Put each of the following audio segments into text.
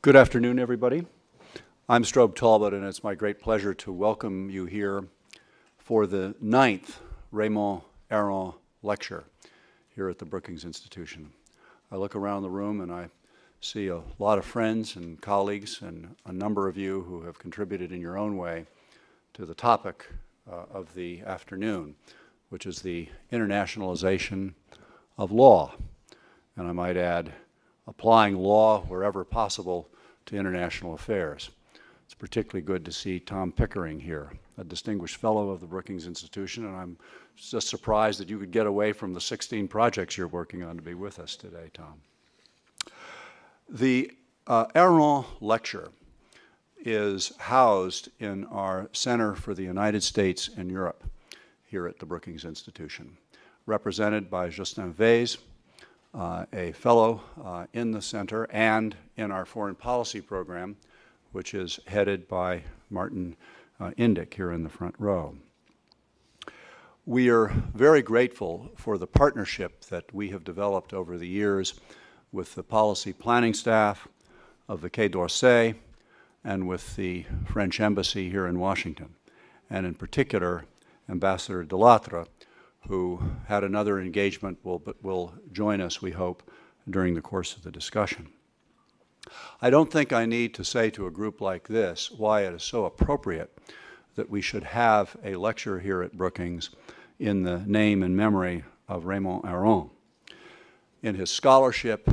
Good afternoon, everybody. I'm Strobe Talbot, and it's my great pleasure to welcome you here for the 9th Raymond Aron Lecture here at the Brookings Institution. I look around the room and I see a lot of friends and colleagues and a number of you who have contributed in your own way to the topic of the afternoon, which is the internationalization of law. And I might add, applying law wherever possible to international affairs. It's particularly good to see Tom Pickering here, a distinguished fellow of the Brookings Institution, and I'm just surprised that you could get away from the 16 projects you're working on to be with us today, Tom. The Aron Lecture is housed in our Center for the United States and Europe here at the Brookings Institution, represented by Justin Vase, a fellow in the center and in our foreign policy program, which is headed by Martin Indyk here in the front row. We are very grateful for the partnership that we have developed over the years with the policy planning staff of the Quai d'Orsay and with the French Embassy here in Washington, and in particular, Ambassador Delattre, who had another engagement, but will join us, we hope, during the course of the discussion. I don't think I need to say to a group like this why it is so appropriate that we should have a lecture here at Brookings in the name and memory of Raymond Aron. In his scholarship,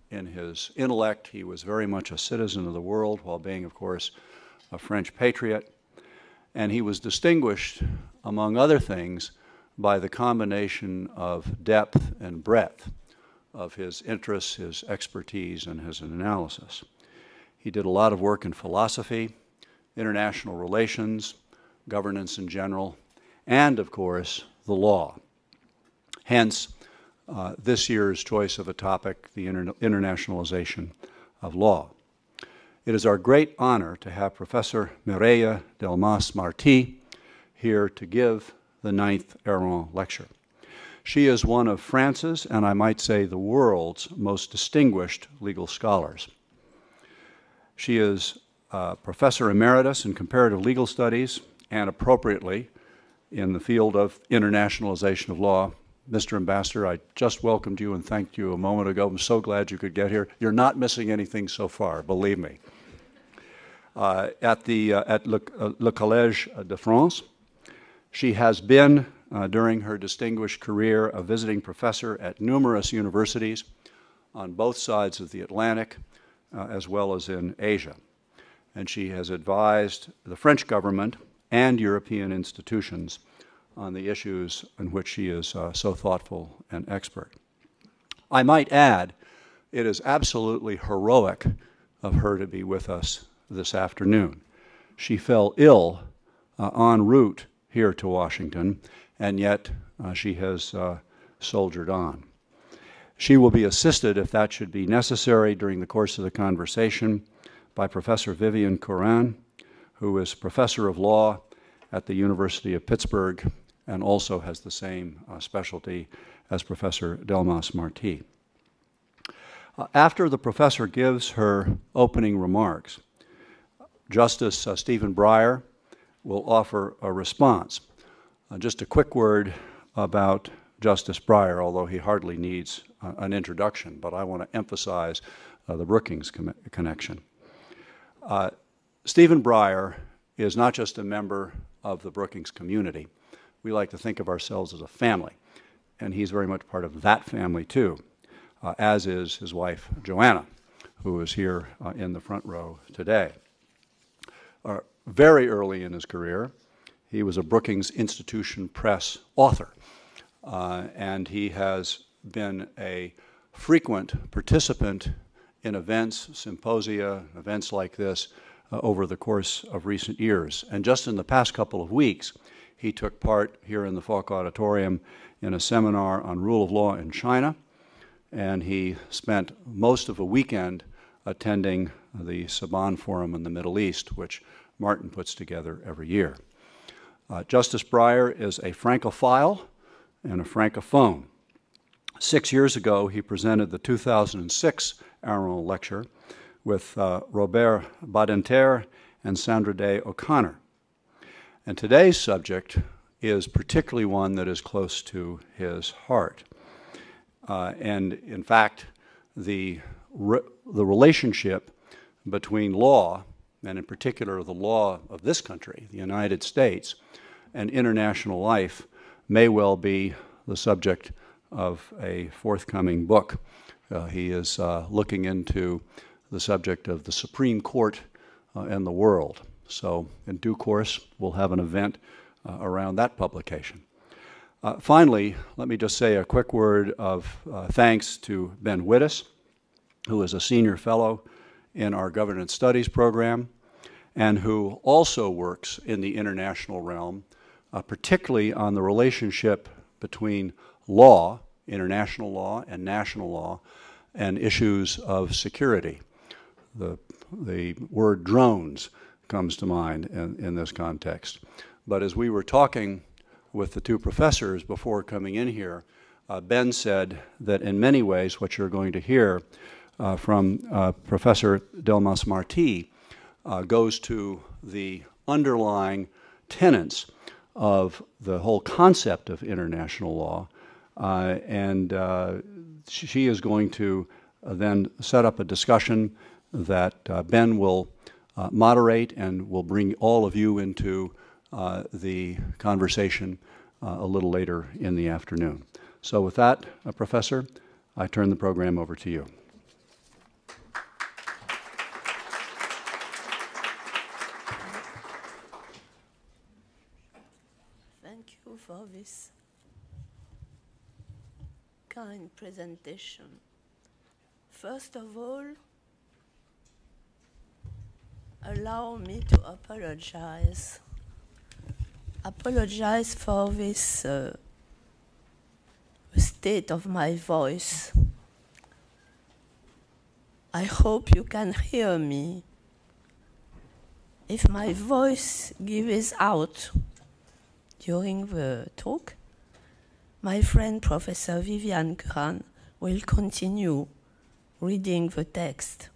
in his intellect, he was very much a citizen of the world while being, of course, a French patriot. And he was distinguished, among other things, by the combination of depth and breadth of his interests, his expertise, and his analysis. He did a lot of work in philosophy, international relations, governance in general, and, of course, the law. Hence, this year's choice of a topic, the internationalization of law. It is our great honor to have Professor Mireille Delmas-Marty here to give the 9th Aron Lecture. She is one of France's, and I might say the world's, most distinguished legal scholars. She is Professor Emeritus in Comparative Legal Studies and, appropriately, in the field of internationalization of law. Mr. Ambassador, I just welcomed you and thanked you a moment ago. I'm so glad you could get here. You're not missing anything so far, believe me. At Le Collège de France, she has been, during her distinguished career, a visiting professor at numerous universities on both sides of the Atlantic, as well as in Asia. And she has advised the French government and European institutions on the issues in which she is so thoughtful and expert. I might add, it is absolutely heroic of her to be with us this afternoon. She fell ill en route here to Washington, and yet she has soldiered on. She will be assisted, if that should be necessary, during the course of the conversation by Professor Vivian Coran, who is professor of law at the University of Pittsburgh and also has the same specialty as Professor Delmas-Marty. After the professor gives her opening remarks, Justice Stephen Breyer will offer a response. Just a quick word about Justice Breyer, although he hardly needs an introduction, but I want to emphasize the Brookings connection. Stephen Breyer is not just a member of the Brookings community. We like to think of ourselves as a family, and he's very much part of that family too, as is his wife, Joanna, who is here in the front row today. Very early in his career, he was a Brookings Institution Press author, and he has been a frequent participant in events, symposia, events like this over the course of recent years. And just in the past couple of weeks, he took part here in the Falk Auditorium in a seminar on rule of law in China, and he spent most of a weekend attending the Saban Forum in the Middle East, which Martin puts together every year. Justice Breyer is a Francophile and a Francophone. 6 years ago, he presented the 2006 Aron Lecture, with Robert Badinter and Sandra Day O'Connor. And today's subject is particularly one that is close to his heart. And in fact, the relationship between law, and in particular the law of this country, the United States, and international life may well be the subject of a forthcoming book. He is looking into the subject of the Supreme Court and the world. So in due course, we'll have an event around that publication. Finally, let me just say a quick word of thanks to Ben Wittes, who is a senior fellow in our governance studies program and who also works in the international realm, particularly on the relationship between law, international law and national law, and issues of security. The word drones comes to mind in this context. But as we were talking with the two professors before coming in here, Ben said that in many ways what you're going to hear from Professor Delmas-Marty goes to the underlying tenets of the whole concept of international law. She is going to then set up a discussion that Ben will moderate and will bring all of you into the conversation a little later in the afternoon. So with that, Professor, I turn the program over to you. Thank you for this kind presentation. First of all, allow me to apologize for this state of my voice. I hope you can hear me. If my voice gives out during the talk, my friend Professor Viviane Gran will continue reading the text.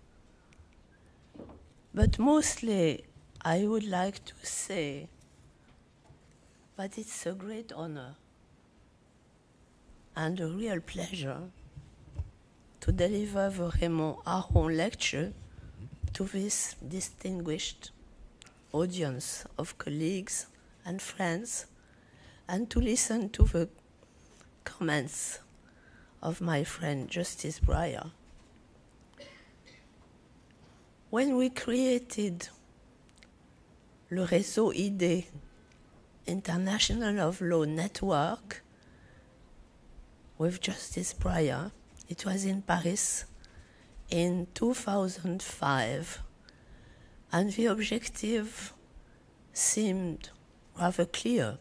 But mostly, I would like to say that it's a great honor and a real pleasure to deliver the Raymond Aron lecture to this distinguished audience of colleagues and friends, and to listen to the comments of my friend Justice Breyer. When we created le Réseau ID, International of Law Network, with Justice Breyer, it was in Paris in 2005, and the objective seemed rather clear.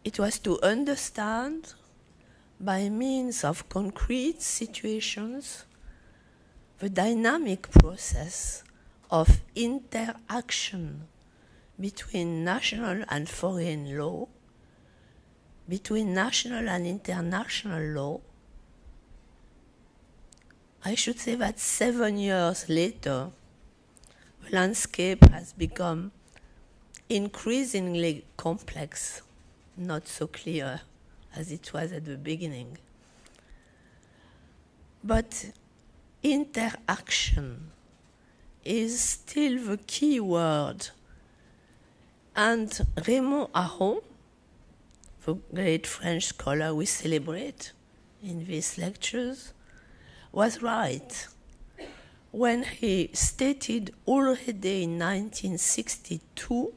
It was to understand, by means of concrete situations, the dynamic process of interaction between national and foreign law, between national and international law. I should say that 7 years later, the landscape has become increasingly complex, not so clear as it was at the beginning. But interaction is still the key word. And Raymond Aron, the great French scholar we celebrate in these lectures, was right when he stated already in 1962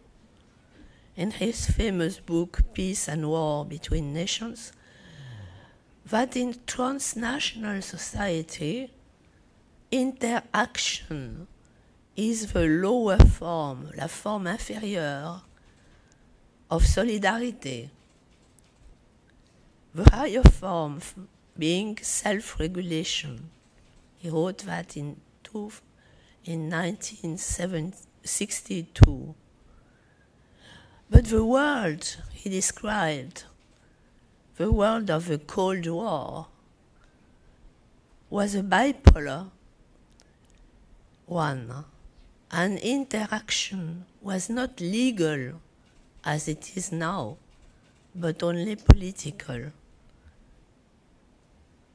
in his famous book, Peace and War Between Nations, that in transnational society, interaction is the lower form, la forme inférieure of solidarity. The higher form being self-regulation. He wrote that in 1962. But the world he described, the world of the Cold War, was a bipolar One, an interaction was not legal as it is now, but only political.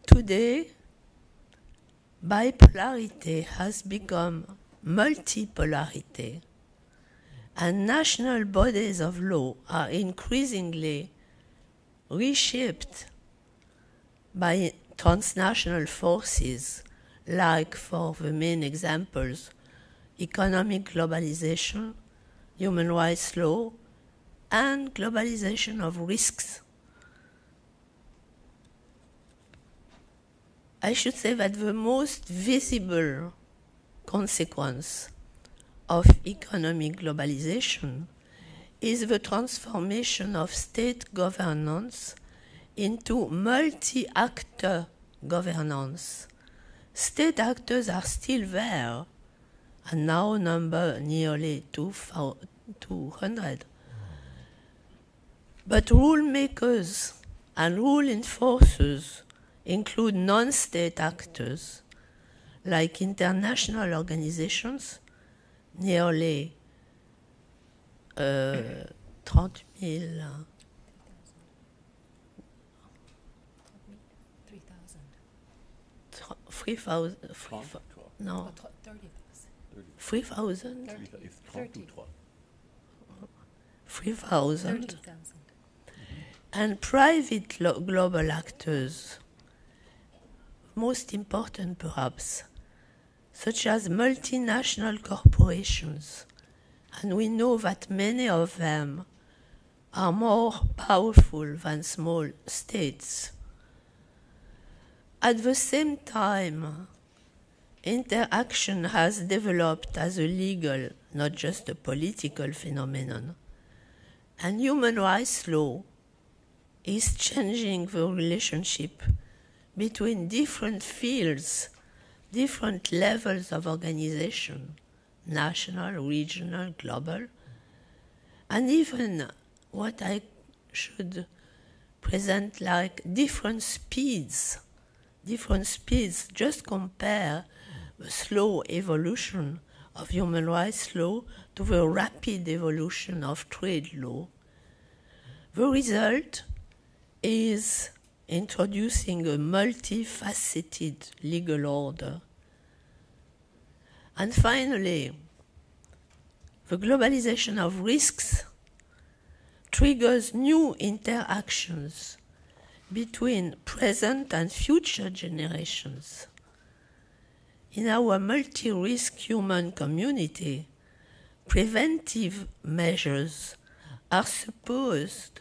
Today, bipolarity has become multipolarity, and national bodies of law are increasingly reshaped by transnational forces, like, for the main examples, economic globalization, human rights law, and globalization of risks. I should say that the most visible consequence of economic globalization is the transformation of state governance into multi-actor governance. State actors are still there and now number nearly 200. But rule makers and rule enforcers include non-state actors like international organizations, nearly 30,000. 3,000. No. 3,000. 3,000. And private global actors, most important perhaps, such as multinational corporations, and we know that many of them are more powerful than small states. At the same time, interaction has developed as a legal, not just a political phenomenon, and human rights law is changing the relationship between different fields, different levels of organization, national, regional, global, and even what I should present like different speeds. Just compare the slow evolution of human rights law to the rapid evolution of trade law. The result is introducing a multifaceted legal order. And finally, the globalization of risks triggers new interactions between present and future generations. In our multi-risk human community, preventive measures are supposed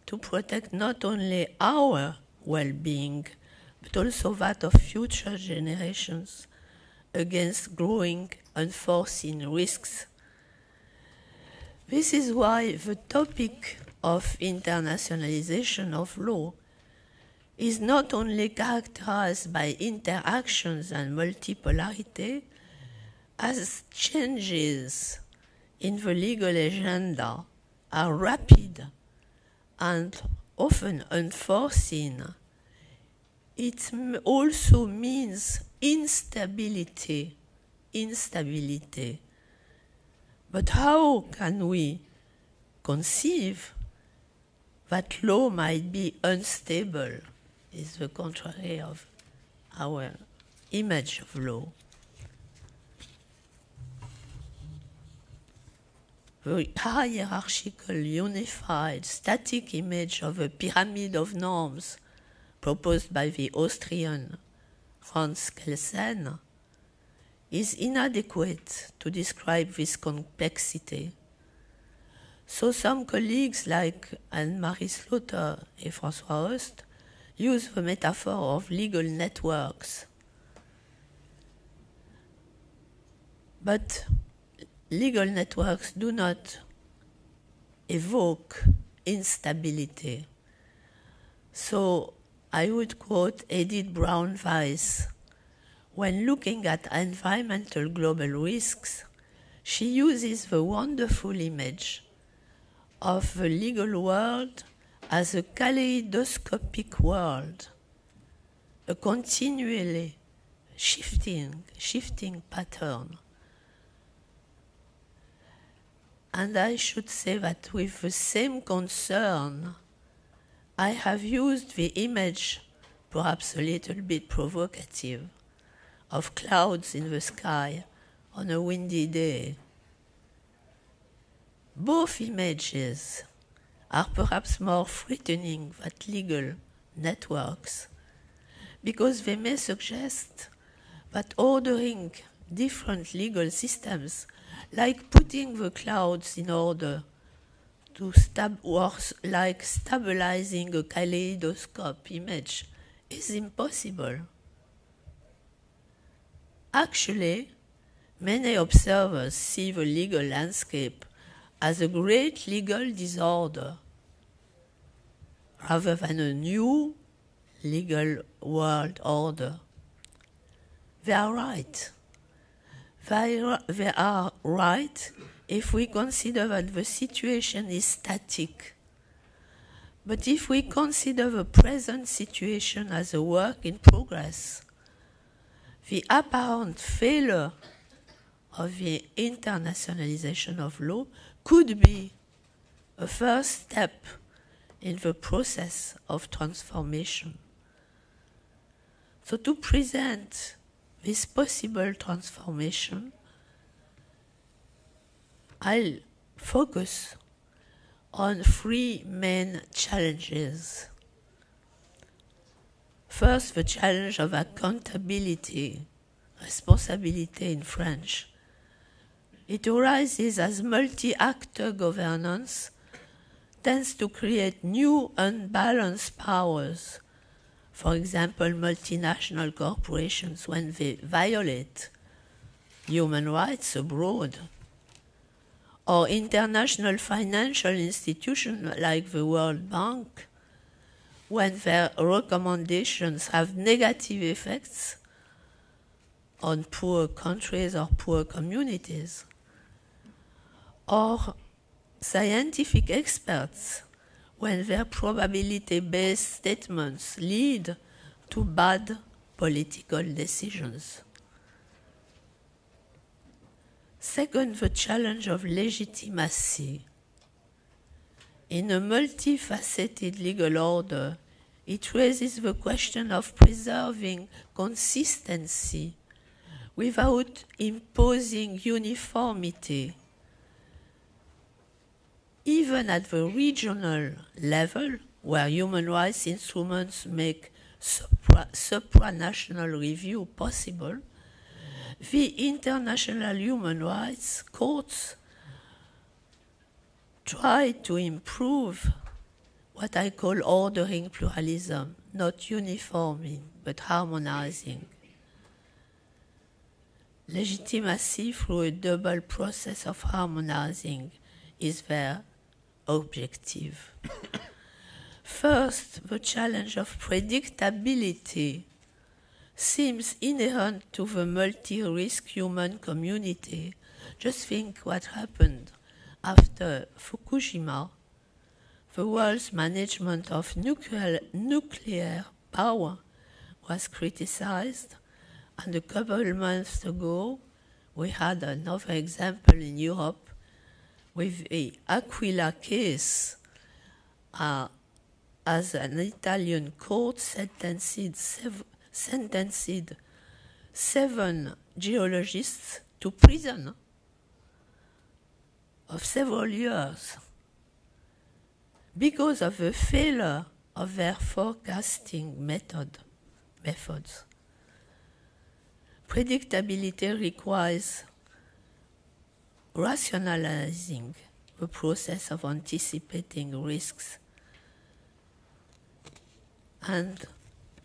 to protect not only our well-being, but also that of future generations against growing unforeseen risks. This is why the topic of internationalization of law is not only characterized by interactions and multipolarity, as changes in the legal agenda are rapid and often unforeseen. It also means instability. But how can we conceive that law might be unstable? Is the contrary of our image of law. The hierarchical, unified, static image of a pyramid of norms proposed by the Austrian Franz Kelsen is inadequate to describe this complexity. So some colleagues like Anne-Marie Slaughter and François Host use the metaphor of legal networks. But legal networks do not evoke instability. So I would quote Edith Brown-Weiss. When looking at environmental global risks, she uses the wonderful image of the legal world as a kaleidoscopic world, a continually shifting pattern And I should say that with the same concern, I have used the image, perhaps a little bit provocative, of clouds in the sky on a windy day. Both images are perhaps more threatening than legal networks because they may suggest that ordering different legal systems, like putting the clouds in order to like stabilizing a kaleidoscope image, is impossible. Actually, many observers see the legal landscape as a great legal disorder rather than a new legal world order. They are right. They are right if we consider that the situation is static. But if we consider the present situation as a work in progress, the apparent failure of the internationalization of law could be a first step in the process of transformation. So to present this possible transformation, I'll focus on three main challenges. First, the challenge of accountability, responsibility in French. It arises as multi-actor governance tends to create new unbalanced powers. For example, multinational corporations, when they violate human rights abroad, or international financial institutions like the World Bank, when their recommendations have negative effects on poor countries or poor communities, or scientific experts, when their probability-based statements lead to bad political decisions. Second, the challenge of legitimacy. In a multifaceted legal order, it raises the question of preserving consistency without imposing uniformity. Even at the regional level, where human rights instruments make supranational review possible, the international human rights courts try to improve what I call ordering pluralism, not uniforming, but harmonizing. Legitimacy through a double process of harmonizing is their objective. First, the challenge of predictability seems inherent to the multi-risk human community. Just think what happened after Fukushima. The world's management of nuclear power was criticized, and a couple of months ago we had another example in Europe with the Aquila case, as an Italian court sentenced 7 geologists to prison of several years because of the failure of their forecasting methods. Predictability requires rationalizing the process of anticipating risks. And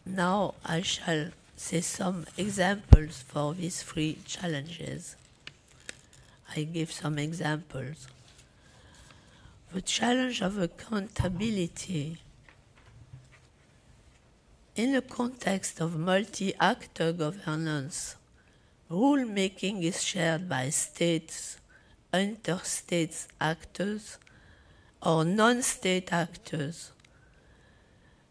now I shall say some examples for these three challenges. I give some examples. The challenge of accountability. In the context of multi-actor governance, rulemaking is shared by states, interstate actors, or non-state actors,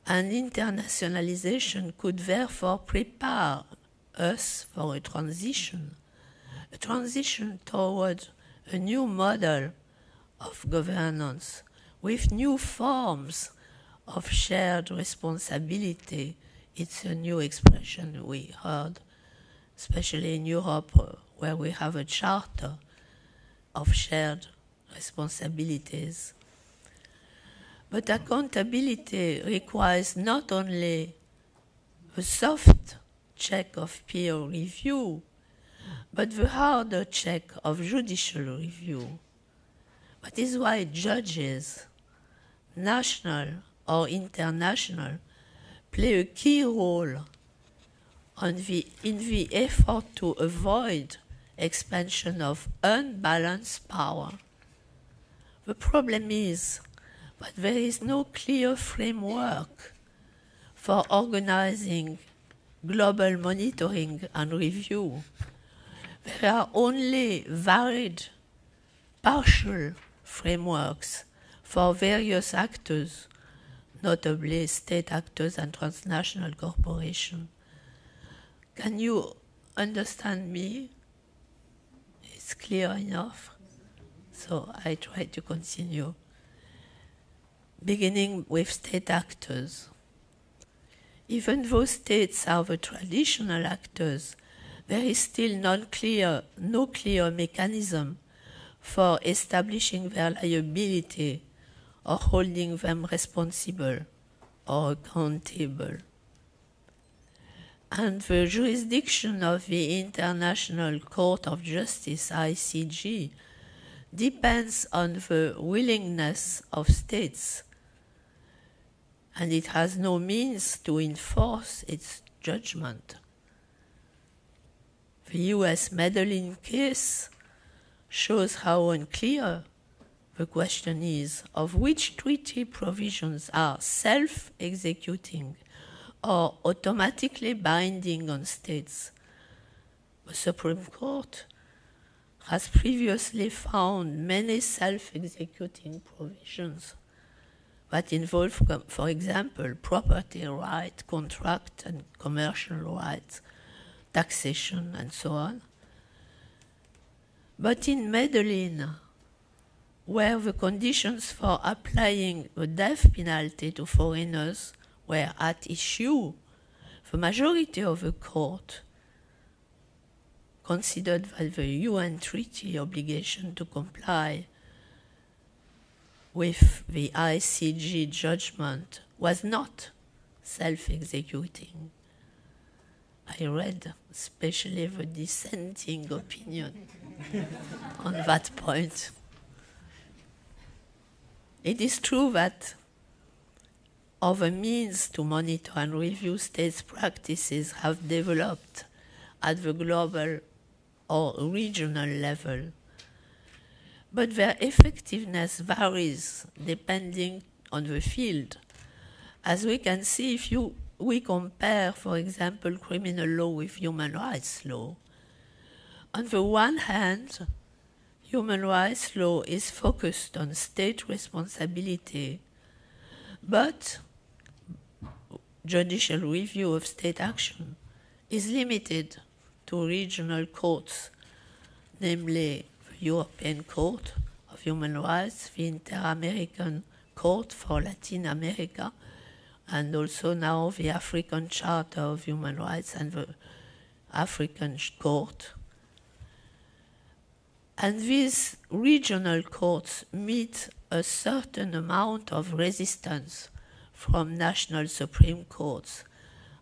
and internationalization could therefore prepare us for a transition towards a new model of governance with new forms of shared responsibility. It's a new expression we heard, especially in Europe, where we have a charter of shared responsibilities. But accountability requires not only the soft check of peer review, but the harder check of judicial review. That is why judges, national or international, play a key role in the effort to avoid expansion of unbalanced power. The problem is that there is no clear framework for organizing global monitoring and review. There are only varied, partial frameworks for various actors, notably state actors and transnational corporations. Can you understand me? It's clear enough. So I try to continue. Beginning with state actors. Even though states are the traditional actors, there is still no clear mechanism for establishing their liability or holding them responsible or accountable. And the jurisdiction of the International Court of Justice, ICJ, depends on the willingness of states, and it has no means to enforce its judgment. The US Medellin case shows how unclear the question is of which treaty provisions are self-executing or automatically binding on states. The Supreme Court has previously found many self-executing provisions that involve, for example, property right, contract and commercial rights, taxation, and so on. But in Medellin, where the conditions for applying the death penalty to foreigners were at issue, the majority of the court considered that the UN treaty obligation to comply with the ICJ judgment was not self-executing. I read especially the dissenting opinion on that point. It is true that other means to monitor and review states' practices have developed at the global or regional level, but their effectiveness varies depending on the field. As we can see if we compare, for example, criminal law with human rights law. On the one hand, human rights law is focused on state responsibility, but judicial review of state action is limited to regional courts, namely the European Court of Human Rights, the Inter-American Court for Latin America, and also now the African Charter of Human Rights and the African Court. And these regional courts meet a certain amount of resistance from national Supreme Courts,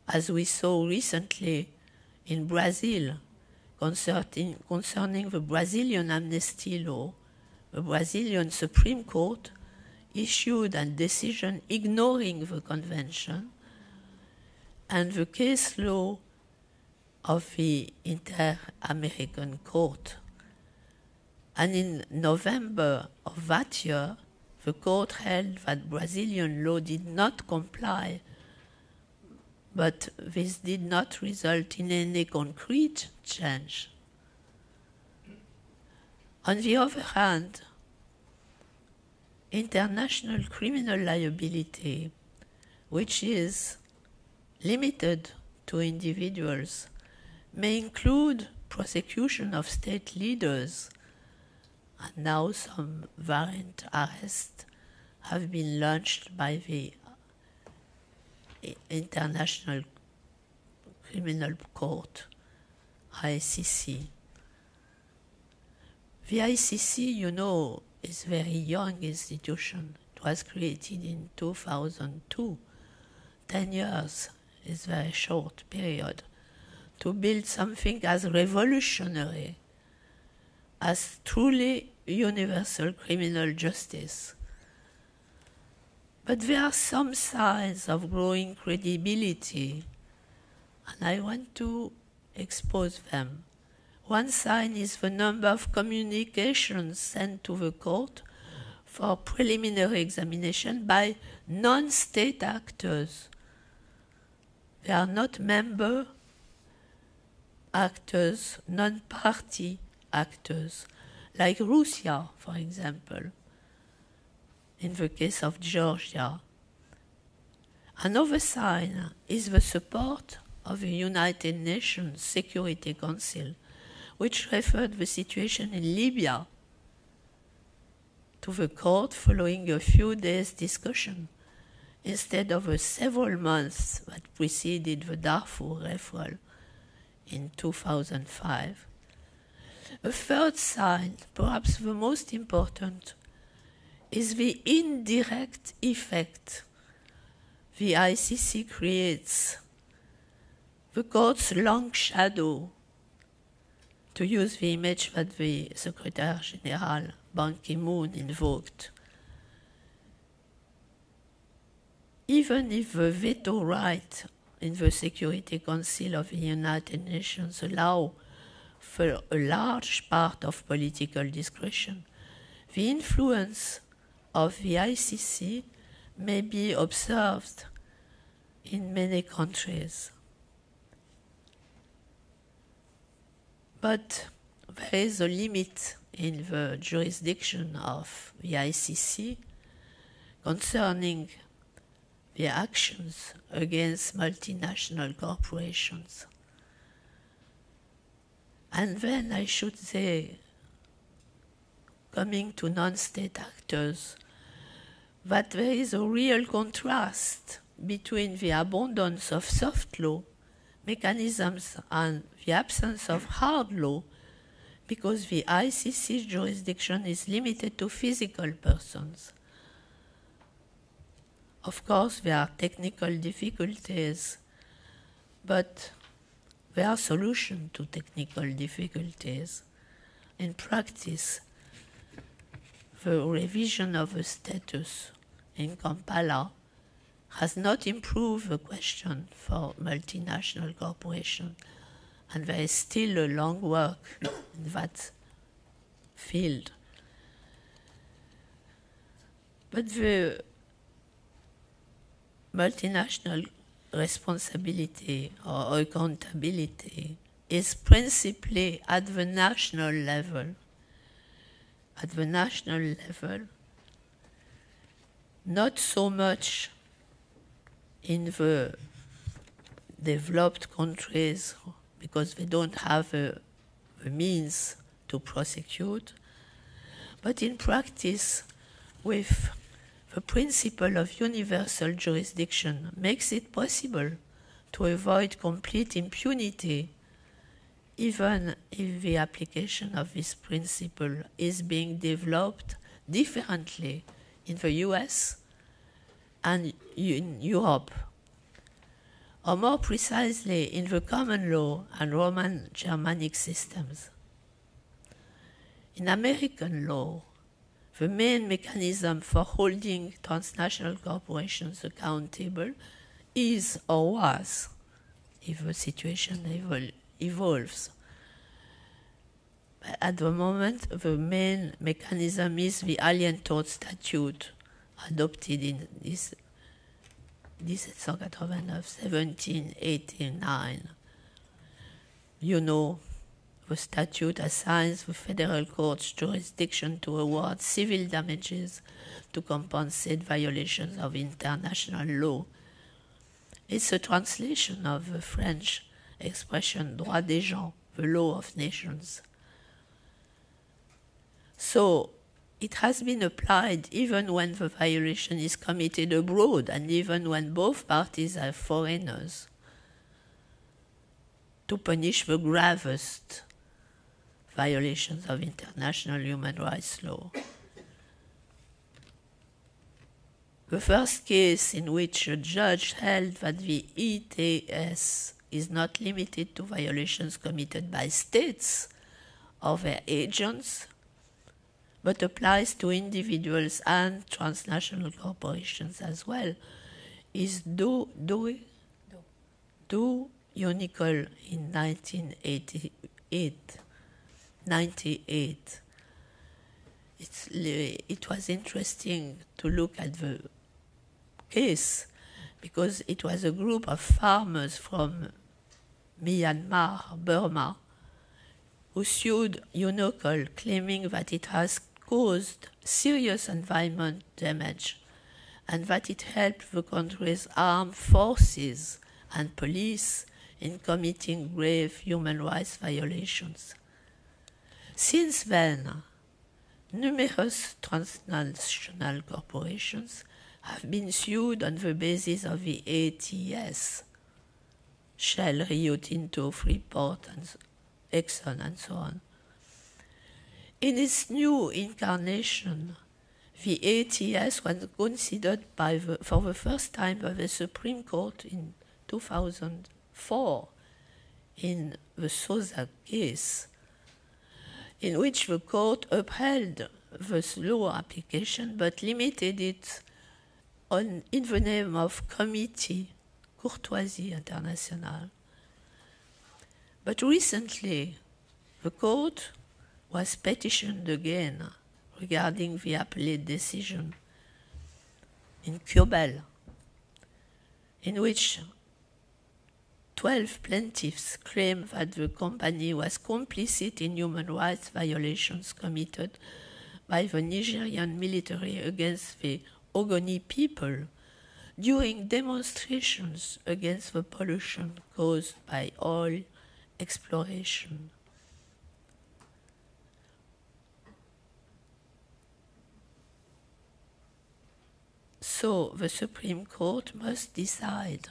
as we saw recently in Brazil concerning the Brazilian amnesty law. The Brazilian Supreme Court issued a decision ignoring the convention and the case law of the Inter-American Court. And in November of that year, the court held that Brazilian law did not comply, but this did not result in any concrete change. On the other hand, international criminal liability, which is limited to individuals, may include prosecution of state leaders and now some warrant arrests have been launched by the International Criminal Court, ICC. The ICC, you know, is a very young institution. It was created in 2002. 10 years is a very short period to build something as revolutionary as truly universal criminal justice. But there are some signs of growing credibility, and I want to expose them. One sign is the number of communications sent to the court for preliminary examination by non-state actors. They are not member actors, non-party actors, like Russia, for example, in the case of Georgia. Another sign is the support of the United Nations Security Council, which referred the situation in Libya to the court following a few days' discussion, instead of the several months that preceded the Darfur referral in 2005. A third sign, perhaps the most important, is the indirect effect the ICC creates. The court's long shadow, to use the image that the Secretary General Ban Ki-moon invoked. Even if the veto right in the Security Council of the United Nations allow for a large part of political discretion, the influence of the ICC may be observed in many countries. But there is a limit in the jurisdiction of the ICC concerning the actions against multinational corporations. And then I should say, coming to non-state actors, that there is a real contrast between the abundance of soft law mechanisms and the absence of hard law, because the ICC's jurisdiction is limited to physical persons. Of course, there are technical difficulties, but there are solutions to technical difficulties. In practice, the revision of the status in Kampala has not improved the question for multinational corporations, and there is still a long work in that field. But the multinational responsibility or accountability is principally at the national level. At the national level, not so much in the developed countries, because they don't have the means to prosecute, but in practice, with the principle of universal jurisdiction makes it possible to avoid complete impunity, even if the application of this principle is being developed differently in the US and in Europe, or more precisely in the common law and Roman Germanic systems. In American law, the main mechanism for holding transnational corporations accountable is or was, if the situation evolves. At the moment, the main mechanism is the Alien Tort Statute, adopted in 1789. You know, the statute assigns the federal court's jurisdiction to award civil damages to compensate violations of international law. It's a translation of the French expression droit des gens, the law of nations. So it has been applied even when the violation is committed abroad and even when both parties are foreigners, to punish the gravest violations of international human rights law. The first case in which a judge held that the ETS is not limited to violations committed by states or their agents, but applies to individuals and transnational corporations as well, is Do Unicol in 1998. It was interesting to look at the case because it was a group of farmers from Myanmar, Burma, who sued Unicol, claiming that it has caused serious environment damage and that it helped the country's armed forces and police in committing grave human rights violations. Since then, numerous transnational corporations have been sued on the basis of the ATS, Shell, Rio Tinto, Freeport, and Exxon, and so on. In its new incarnation, the ATS was considered for the first time by the Supreme Court in 2004 in the Sosa case, in which the court upheld the law application but limited it in the name of Comité Courtoisie Internationale. But recently, the court was petitioned again regarding the appellate decision in Cubel, in which 12 plaintiffs claim that the company was complicit in human rights violations committed by the Nigerian military against the Ogoni people during demonstrations against the pollution caused by oil exploration. So the Supreme Court must decide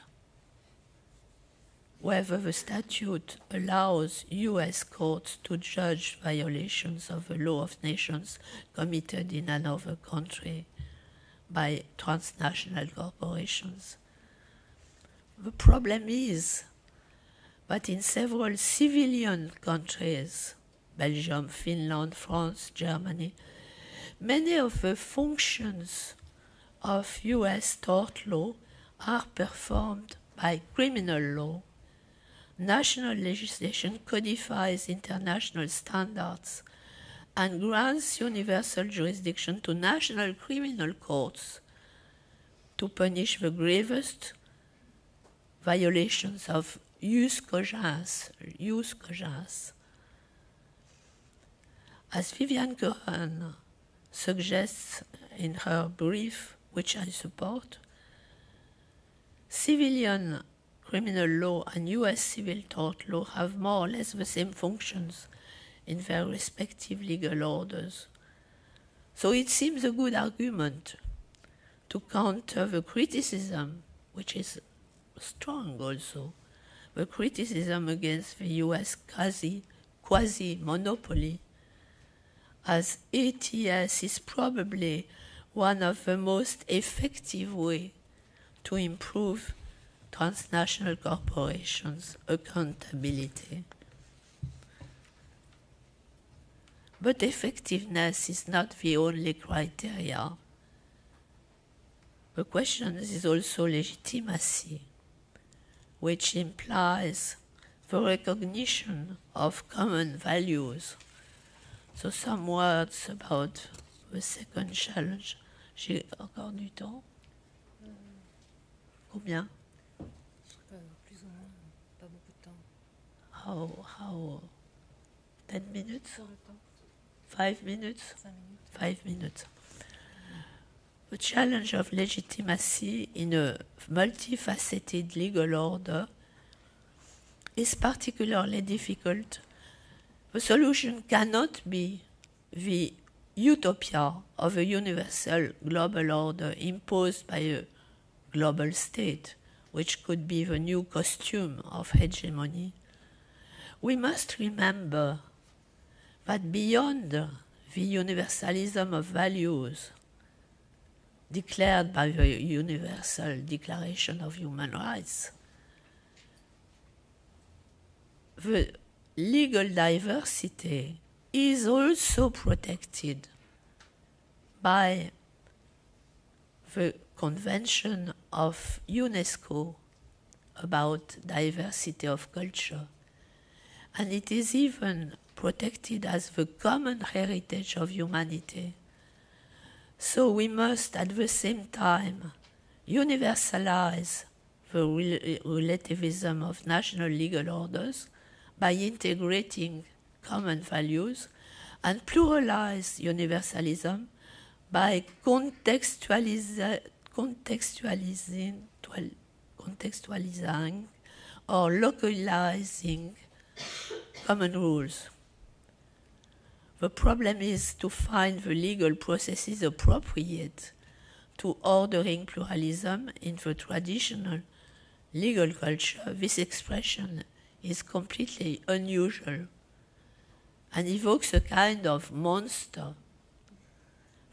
whether the statute allows U.S. courts to judge violations of the law of nations committed in another country by transnational corporations. The problem is that in several civilian countries, Belgium, Finland, France, Germany, many of the functions of U.S. tort law are performed by criminal law. National legislation codifies international standards and grants universal jurisdiction to national criminal courts to punish the gravest violations of jus cogens. As Viviane Cohen suggests in her brief, which I support, civilian criminal law and U.S. civil tort law have more or less the same functions in their respective legal orders. So it seems a good argument to counter the criticism, which is strong also, the criticism against the U.S. quasi-monopoly, as ATS is probably one of the most effective ways to improve transnational corporations' accountability. But effectiveness is not the only criteria. The question is also legitimacy, which implies the recognition of common values. So some words about the second challenge. J'ai encore du temps? Combien? Plus ou moins, pas beaucoup de temps. How 10 minutes? 5 minutes? 5 minutes. The challenge of legitimacy in a multifaceted legal order is particularly difficult. The solution cannot be the utopia of a universal global order imposed by a global state, which could be the new costume of hegemony, we must remember that beyond the universalism of values declared by the Universal Declaration of Human Rights, the legal diversity is also protected by the Convention of UNESCO about diversity of culture, and it is even protected as the common heritage of humanity. So we must at the same time universalize the relativism of national legal orders by integrating common values, and pluralize universalism by contextualizing or localizing common rules. The problem is to find the legal processes appropriate to ordering pluralism in the traditional legal culture. This expression is completely unusual and evokes a kind of monster.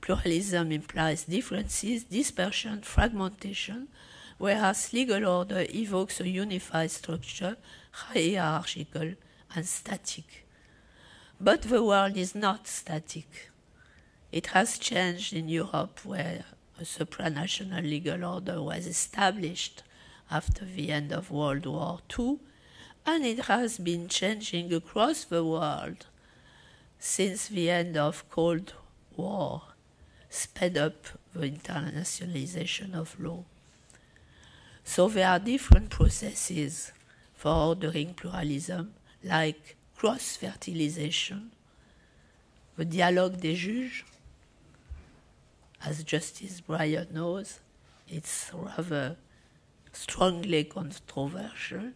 Pluralism implies differences, dispersion, fragmentation, whereas legal order evokes a unified structure, hierarchical and static. But the world is not static. It has changed in Europe, where a supranational legal order was established after the end of World War II, and it has been changing across the world since the end of Cold War sped up the internationalization of law. So there are different processes for ordering pluralism, like cross-fertilization, the dialogue des juges. As Justice Breyer knows, it's rather strongly controversial.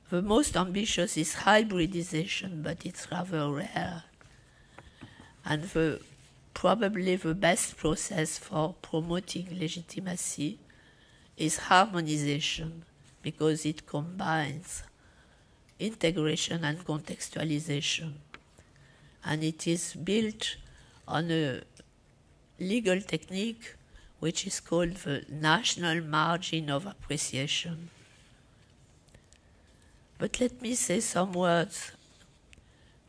The most ambitious is hybridization, but it's rather rare. And probably the best process for promoting legitimacy is harmonization, because it combines integration and contextualization. And it is built on a legal technique which is called the national margin of appreciation. But let me say some words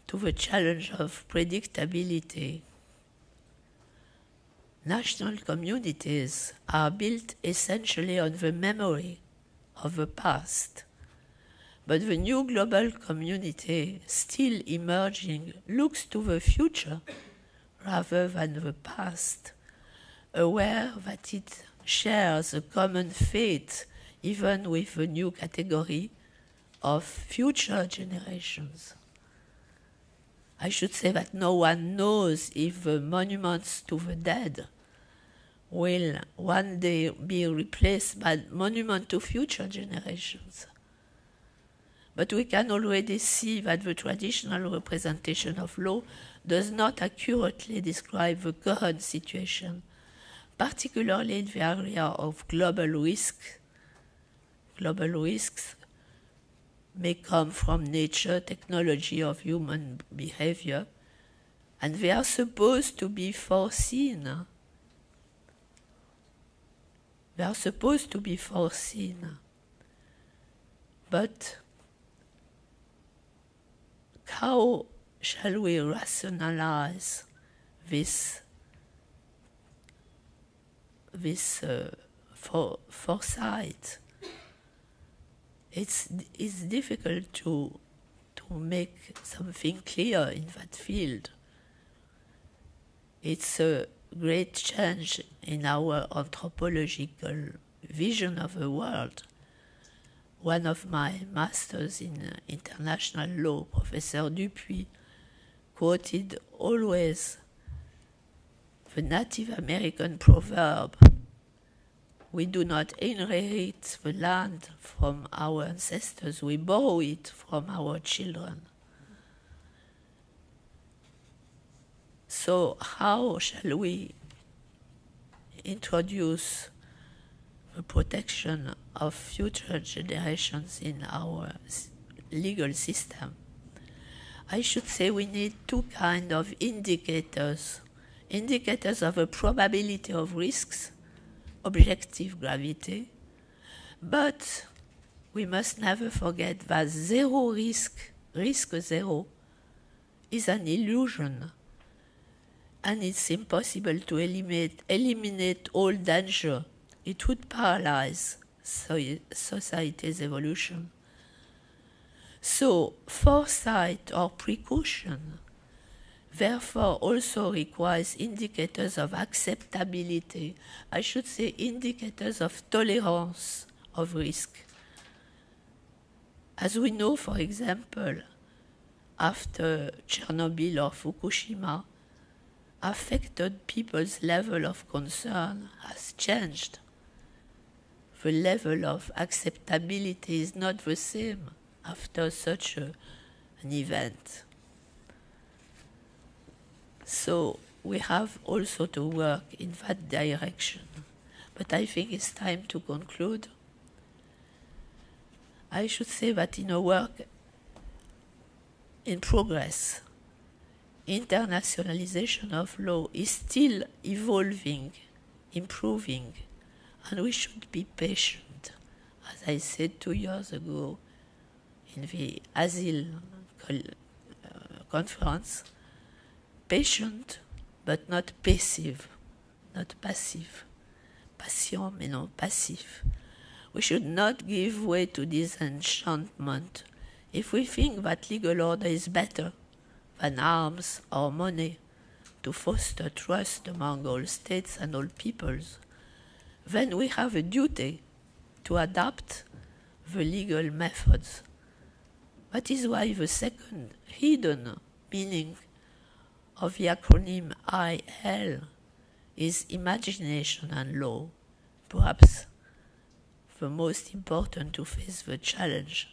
to the challenge of predictability. National communities are built essentially on the memory of the past, but the new global community, still emerging, looks to the future rather than the past, aware that it shares a common fate even with the new category of future generations. I should say that no one knows if the monuments to the dead will one day be replaced by monuments to future generations. But we can already see that the traditional representation of law does not accurately describe the current situation, particularly in the area of global risk. Global risks may come from nature, technology, of human behavior, and they are supposed to be foreseen. They are supposed to be foreseen. But how shall we rationalize this foresight? It's difficult to make something clear in that field. It's a great change in our anthropological vision of the world. One of my masters in international law, Professor Dupuis, quoted always the Native American proverb, "We do not inherit the land from our ancestors, we borrow it from our children." So how shall we introduce the protection of future generations in our legal system? I should say we need two kinds of indicators. Indicators of the probability of risks, objective gravity, but we must never forget that zero risk zero, is an illusion, and it's impossible to eliminate all danger. It would paralyze society's evolution. So foresight or precaution therefore also requires indicators of acceptability, I should say indicators of tolerance of risk. As we know, for example, after Chernobyl or Fukushima, affected people's level of concern has changed. The level of acceptability is not the same after such an event. So we have also to work in that direction. But I think it's time to conclude. I should say that in a work in progress, internationalization of law is still evolving, improving, and we should be patient. As I said 2 years ago in the Asile conference, patient but not passive, not passive. Patient, mais non passif. We should not give way to disenchantment if we think that legal order is better than arms or money to foster trust among all states and all peoples. Then we have a duty to adapt the legal methods. That is why the second hidden meaning of the acronym IL is imagination and law, perhaps the most important to face the challenge.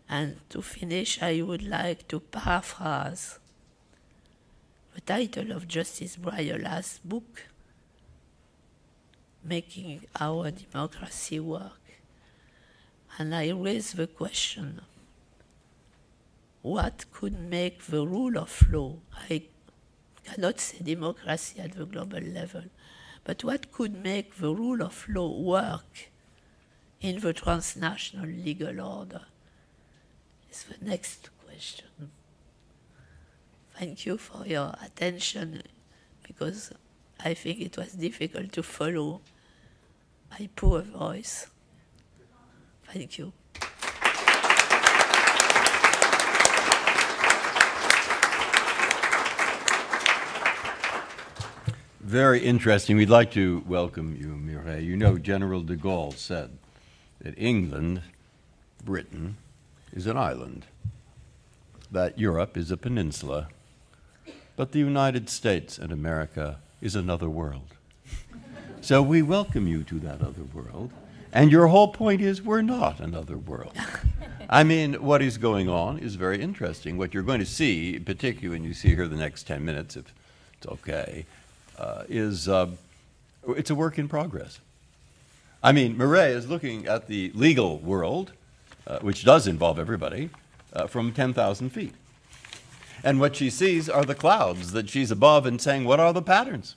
And to finish, I would like to paraphrase the title of Justice Breyer's last book, Making Our Democracy Work. And I raise the question, what could make the rule of law, I cannot say democracy at the global level, but what could make the rule of law work in the transnational legal order is the next question. Thank you for your attention, because I think it was difficult to follow my poor voice. Thank you. Very interesting. We'd like to welcome you, Mireille. You know, General de Gaulle said that England, Britain, is an island, that Europe is a peninsula, but the United States and America is another world. So we welcome you to that other world. And your whole point is we're not another world. I mean, what is going on is very interesting. What you're going to see, particularly when you see here the next 10 minutes, if it's okay, it's a work in progress. I mean, Mireille is looking at the legal world, which does involve everybody, from 10,000 feet. And what she sees are the clouds that she's above and saying, what are the patterns?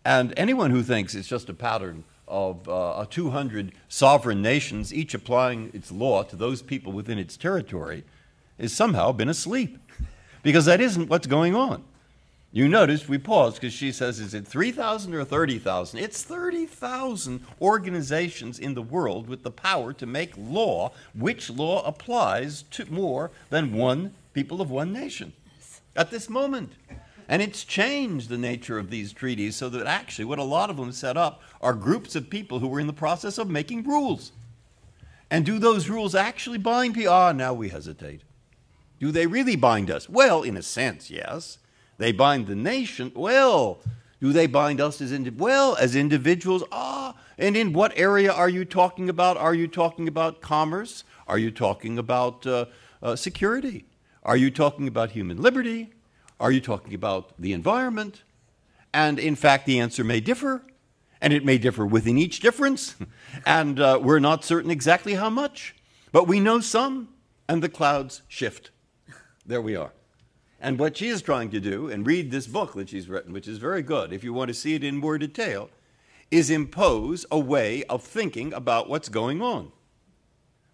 And anyone who thinks it's just a pattern of 200 sovereign nations, each applying its law to those people within its territory, has somehow been asleep. Because that isn't what's going on. You notice we paused because she says, is it 3,000 or 30,000? It's 30,000 organizations in the world with the power to make law, which law applies to more than one people of one nation at this moment. And it's changed the nature of these treaties so that actually what a lot of them set up are groups of people who were in the process of making rules. And do those rules actually bind people? Ah, now we hesitate. Do they really bind us? Well, in a sense, yes. They bind the nation. Well, do they bind us as individuals? Ah, and in what area are you talking about? Are you talking about commerce? Are you talking about security? Are you talking about human liberty? Are you talking about the environment? And in fact, the answer may differ, and it may differ within each difference, and we're not certain exactly how much, but we know some, and the clouds shift. There we are. And what she is trying to do, and read this book that she's written, which is very good, if you want to see it in more detail, is impose a way of thinking about what's going on.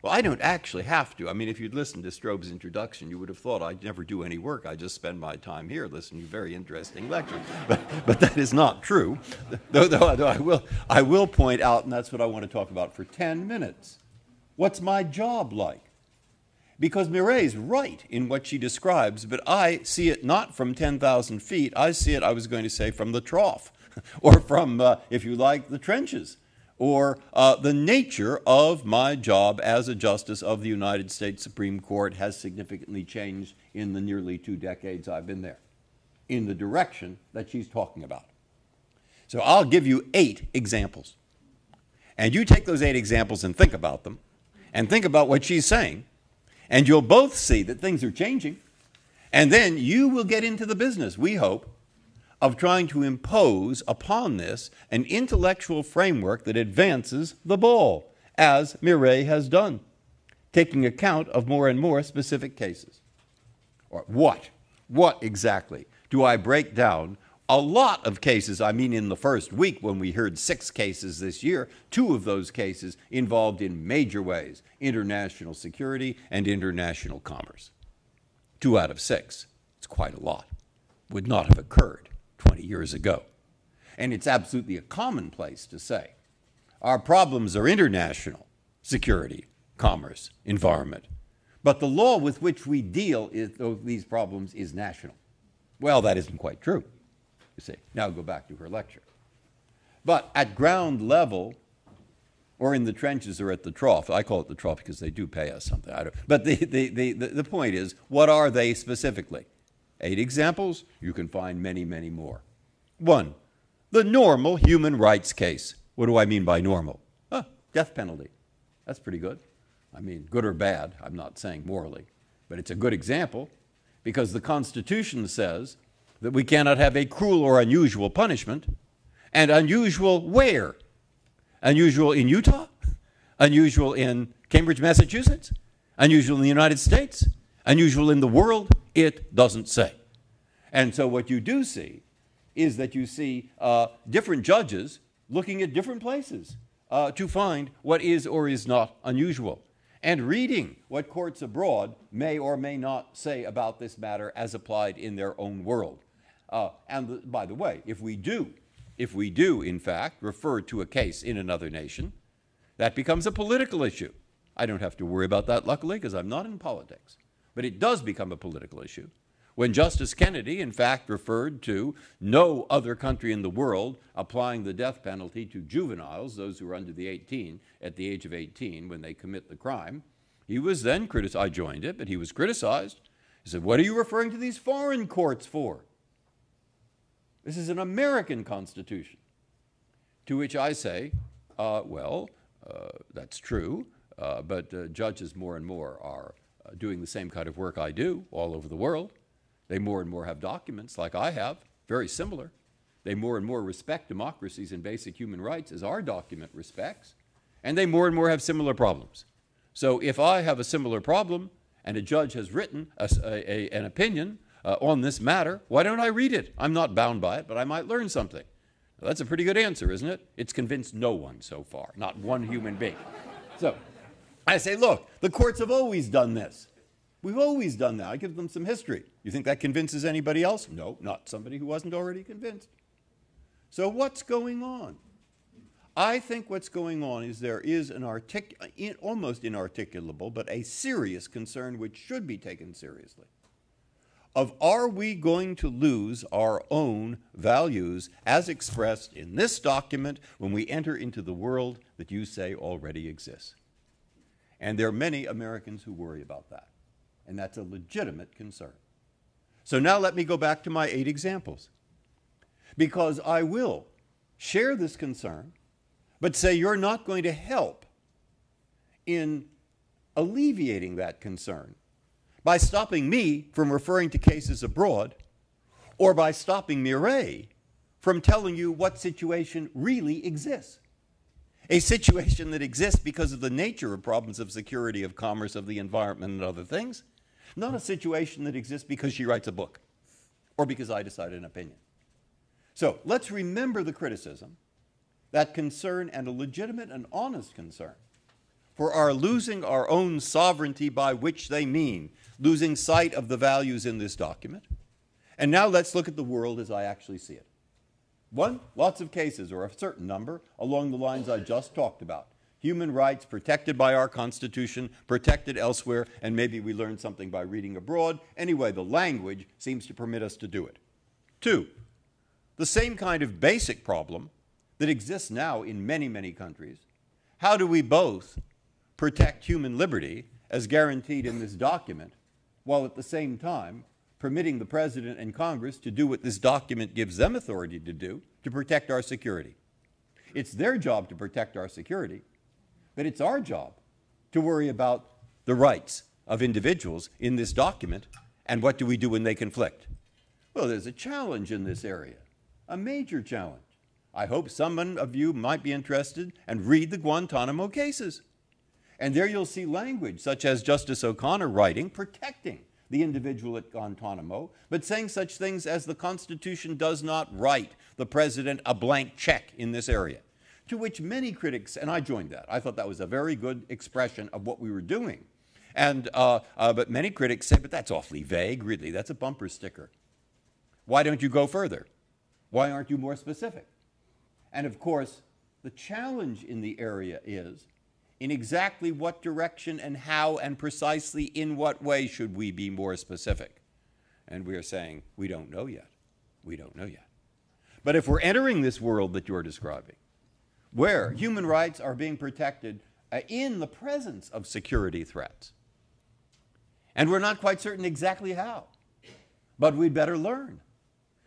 Well, I don't actually have to. I mean, if you'd listened to Strobe's introduction, you would have thought I'd never do any work. I just spend my time here listening to very interesting lectures. But that is not true, though I will point out, and that's what I want to talk about for 10 minutes. What's my job like? Because Mireille's right in what she describes, but I see it not from 10,000 feet. I see it, I was going to say, from the trough, or from, if you like, the trenches, or the nature of my job as a justice of the United States Supreme Court has significantly changed in the nearly 2 decades I've been there, in the direction that she's talking about. So I'll give you 8 examples. And you take those 8 examples and think about them, and think about what she's saying, and you'll both see that things are changing, and then you will get into the business, we hope, of trying to impose upon this an intellectual framework that advances the ball, as Mireille has done, taking account of more and more specific cases. Or what? What exactly? Do I break down a lot of cases? I mean, in the first week when we heard 6 cases this year, 2 of those cases involved in major ways international security and international commerce. 2 out of 6. It's quite a lot. Would not have occurred 20 years ago. And it's absolutely a commonplace to say our problems are international security, commerce, environment. But the law with which we deal with these problems is national. Well, that isn't quite true, you see. Now go back to her lecture. But at ground level, or in the trenches or at the trough, I call it the trough because they do pay us something. But the point is, what are they specifically? 8 examples, you can find many, many more. 1, the normal human rights case. What do I mean by normal? Death penalty. That's pretty good. I mean, good or bad, I'm not saying morally, but it's a good example because the Constitution says that we cannot have a cruel or unusual punishment, and unusual where? Unusual in Utah? Unusual in Cambridge, Massachusetts? Unusual in the United States? Unusual in the world? It doesn't say. And so what you do see is that you see different judges looking at different places to find what is or is not unusual, and reading what courts abroad may or may not say about this matter as applied in their own world. By the way, if we do, in fact, refer to a case in another nation, that becomes a political issue. I don't have to worry about that, luckily, because I'm not in politics. But it does become a political issue when Justice Kennedy, in fact, referred to no other country in the world applying the death penalty to juveniles, those who are under the at the age of 18 when they commit the crime. He was then criticized. I joined it, but he was criticized. He said, what are you referring to these foreign courts for? This is an American Constitution. To which I say, that's true, but judges more and more are doing the same kind of work I do all over the world. They more and more have documents like I have, very similar. They more and more respect democracies and basic human rights as our document respects, and they more and more have similar problems. So if I have a similar problem and a judge has written an opinion on this matter, why don't I read it? I'm not bound by it, but I might learn something. Well, that's a pretty good answer, isn't it? It's convinced no one so far, not one human being. So I say, look, the courts have always done this. We've always done that. I give them some history. You think that convinces anybody else? No, not somebody who wasn't already convinced. So what's going on? I think what's going on is there is an almost inarticulable, but a serious concern which should be taken seriously, of are we going to lose our own values as expressed in this document when we enter into the world that you say already exists? And there are many Americans who worry about that. And that's a legitimate concern. So now let me go back to my 8 examples. Because I will share this concern, but say you're not going to help in alleviating that concern by stopping me from referring to cases abroad or by stopping Mireille from telling you what situation really exists. A situation that exists because of the nature of problems of security, of commerce, of the environment, and other things. Not a situation that exists because she writes a book or because I decided an opinion. So let's remember the criticism, that concern, and a legitimate and honest concern for our losing our own sovereignty, by which they mean losing sight of the values in this document. And now let's look at the world as I actually see it. One, lots of cases, or a certain number, along the lines I just talked about. Human rights protected by our Constitution, protected elsewhere, and maybe we learn something by reading abroad. Anyway, the language seems to permit us to do it. Two, the same kind of basic problem that exists now in many, many countries. How do we both protect human liberty as guaranteed in this document, while at the same time permitting the President and Congress to do what this document gives them authority to do, to protect our security? It's their job to protect our security, but it's our job to worry about the rights of individuals in this document, and what do we do when they conflict? Well, there's a challenge in this area, a major challenge. I hope some of you might be interested and read the Guantanamo Cases. And there you'll see language such as Justice O'Connor writing, protecting the individual at Guantanamo, but saying such things as the Constitution does not write the President a blank check in this area, to which many critics, and I joined that, I thought that was a very good expression of what we were doing. And, but many critics say, but that's awfully vague, really, that's a bumper sticker. Why don't you go further? Why aren't you more specific? And of course, the challenge in the area is, in exactly what direction and how and precisely in what way should we be more specific? And we are saying, we don't know yet. We don't know yet. But if we're entering this world that you're describing, where human rights are being protected in the presence of security threats, and we're not quite certain exactly how, but we'd better learn,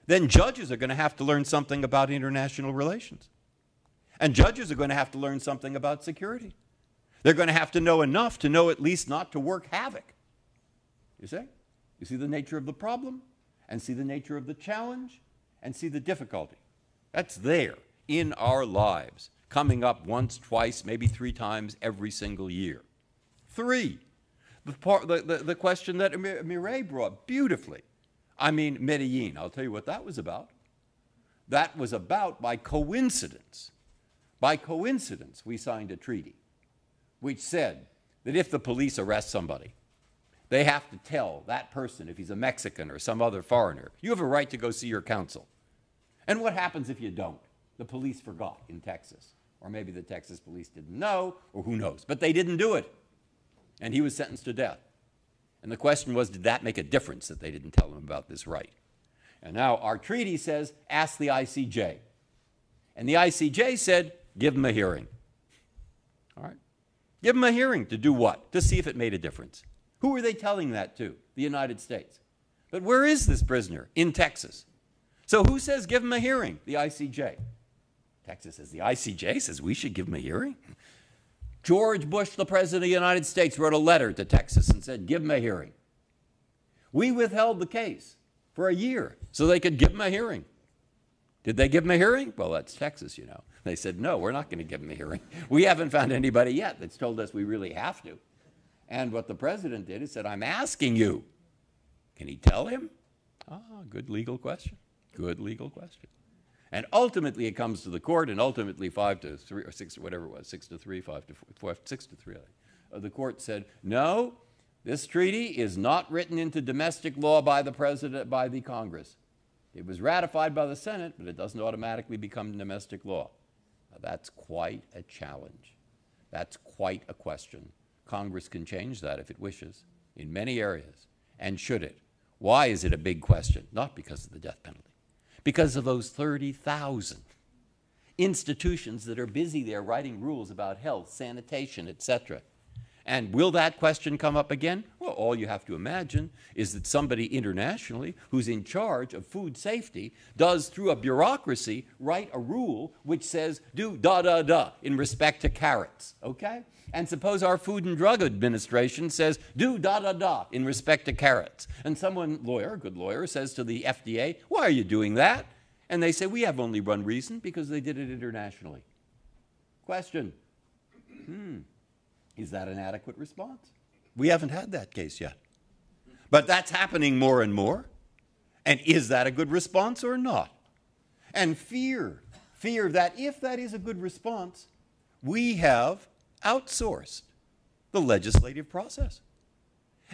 then judges are going to have to learn something about international relations. And judges are going to have to learn something about security. They're going to have to know enough to know at least not to work havoc. You see? You see the nature of the problem, and see the nature of the challenge, and see the difficulty. That's there in our lives, coming up once, twice, maybe 3 times every single year. 3, the question that Mireille brought beautifully. I mean, Medellin, I'll tell you what that was about. That was about, by coincidence, we signed a treaty which said that if the police arrest somebody, they have to tell that person, if he's a Mexican or some other foreigner, you have a right to go see your counsel. And what happens if you don't? The police forgot in Texas. Or maybe the Texas police didn't know, or who knows. But they didn't do it. And he was sentenced to death. And the question was, did that make a difference that they didn't tell him about this right? And now our treaty says, ask the ICJ. And the ICJ said, give him a hearing. All right? Give him a hearing to do what? To see if it made a difference. Who are they telling that to? The United States. But where is this prisoner? In Texas. So who says give him a hearing? The ICJ. Texas says, the ICJ says we should give him a hearing? George Bush, the President of the United States, wrote a letter to Texas and said, give him a hearing. We withheld the case for a year so they could give him a hearing. Did they give him a hearing? Well, that's Texas, you know. They said, no, we're not going to give him a hearing. We haven't found anybody yet that's told us we really have to. And what the President did is said, I'm asking you. Can he tell him? Ah, good legal question. Good legal question. And ultimately it comes to the court, and ultimately 5-3, or 6, whatever it was, 6-3, 5-4, 6-3, the court said, no, this treaty is not written into domestic law by the President, by the Congress. It was ratified by the Senate, but it doesn't automatically become domestic law. Now, that's quite a challenge. That's quite a question. Congress can change that if it wishes in many areas. And should it? Why is it a big question? Not because of the death penalty. Because of those 30,000 institutions that are busy there writing rules about health, sanitation, etc. And will that question come up again? Well, all you have to imagine is that somebody internationally who's in charge of food safety does, through a bureaucracy, write a rule which says do da-da-da in respect to carrots, okay? And suppose our Food and Drug Administration says do da-da-da in respect to carrots. And someone, a good lawyer, says to the FDA, why are you doing that? And they say, we have only one reason, because they did it internationally. Question. Is that an adequate response? We haven't had that case yet. But that's happening more and more. And is that a good response or not? And fear that if that is a good response, we have outsourced the legislative process.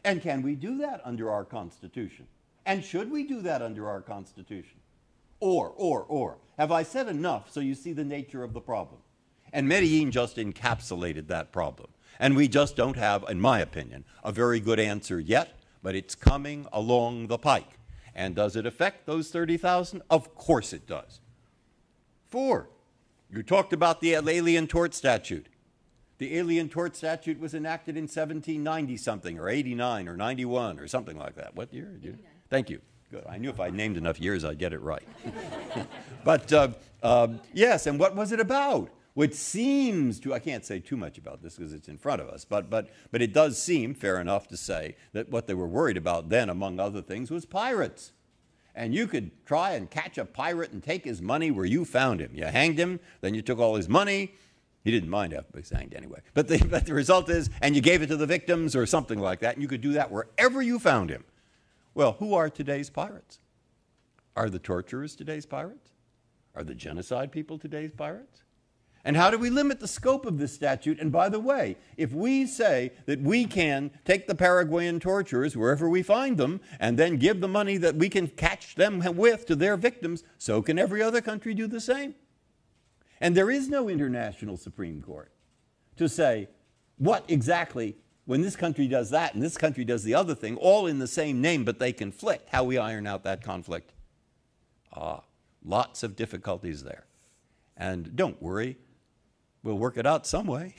And can we do that under our Constitution? And should we do that under our Constitution? Or. Have I said enough so you see the nature of the problem? And Medellin just encapsulated that problem. And we just don't have, in my opinion, a very good answer yet, but it's coming along the pike. And does it affect those 30,000? Of course it does. 4, you talked about the Alien Tort Statute. The Alien Tort Statute was enacted in 1790-something, or 89, or 91, or something like that. What year? Thank you. Good. I knew if I named enough years, I'd get it right. But yes, and what was it about? Which seems to, I can't say too much about this because it's in front of us, but it does seem fair enough to say that what they were worried about then, among other things, was pirates. And you could try and catch a pirate and take his money where you found him. You hanged him, then you took all his money. He didn't mind after he was hanged anyway. But the result is, and you gave it to the victims or something like that, and you could do that wherever you found him. Well, who are today's pirates? Are the torturers today's pirates? Are the genocide people today's pirates? And how do we limit the scope of this statute? And by the way, if we say that we can take the Paraguayan torturers wherever we find them and then give the money that we can catch them with to their victims, so can every other country do the same. And there is no international Supreme Court to say what exactly, when this country does that and this country does the other thing, all in the same name, but they conflict, how we iron out that conflict. Lots of difficulties there. And don't worry, we'll work it out some way.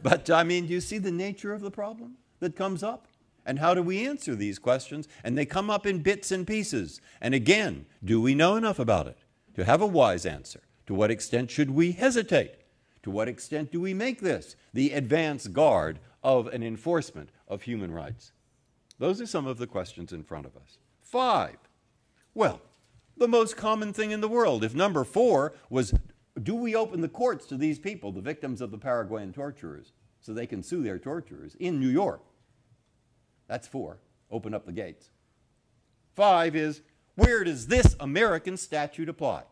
But, I mean, do you see the nature of the problem that comes up? And how do we answer these questions? And they come up in bits and pieces. And again, do we know enough about it to have a wise answer? To what extent should we hesitate? To what extent do we make this the advance guard of an enforcement of human rights? Those are some of the questions in front of us. 5. Well, the most common thing in the world. If number 4 was, do we open the courts to these people, the victims of the Paraguayan torturers, so they can sue their torturers in New York? That's 4. Open up the gates. 5 is, where does this American statute apply?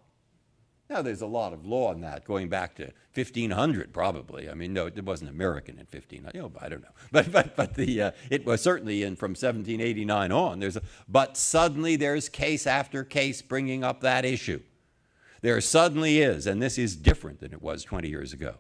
Now, there's a lot of law in that, going back to 1500 probably. I mean, no, it wasn't American in 1500. I don't know. But it was certainly from 1789 on. But suddenly there's case after case bringing up that issue. There suddenly is, and this is different than it was 20 years ago.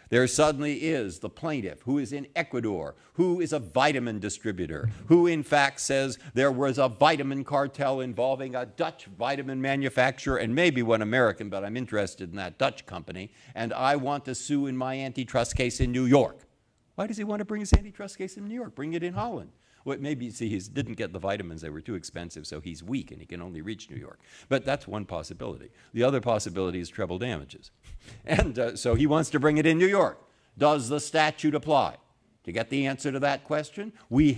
There suddenly is the plaintiff who is in Ecuador, who is a vitamin distributor, who in fact says there was a vitamin cartel involving a Dutch vitamin manufacturer and maybe one American, but I'm interested in that Dutch company, and I want to sue in my antitrust case in New York. Why does he want to bring his antitrust case in New York? Bring it in Holland. Well, maybe, see, he didn't get the vitamins. They were too expensive, so he's weak and he can only reach New York. But that's one possibility. The other possibility is treble damages. And so he wants to bring it in New York. Does the statute apply? To get the answer to that question, we're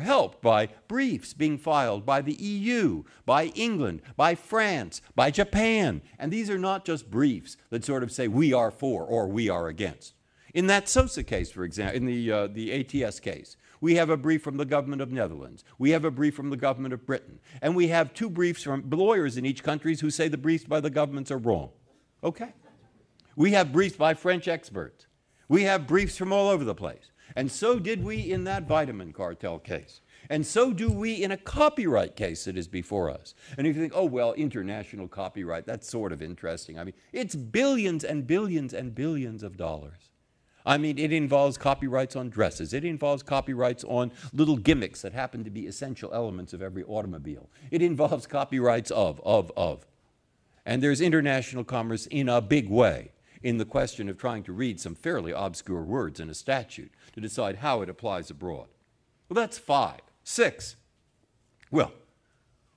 helped by briefs being filed by the EU, by England, by France, by Japan. And these are not just briefs that sort of say we are for or we are against. In that Sosa case, for example, in the ATS case, we have a brief from the government of Netherlands. We have a brief from the government of Britain. And we have 2 briefs from lawyers in each country who say the briefs by the governments are wrong. Okay. We have briefs by French experts. We have briefs from all over the place. And so did we in that vitamin cartel case. And so do we in a copyright case that is before us. And if you think, oh, well, international copyright, that's sort of interesting. I mean, it's billions and billions and billions of dollars. I mean, it involves copyrights on dresses. It involves copyrights on little gimmicks that happen to be essential elements of every automobile. It involves copyrights of. And there's international commerce in a big way in the question of trying to read some fairly obscure words in a statute to decide how it applies abroad. Well, that's 5. 6. Well,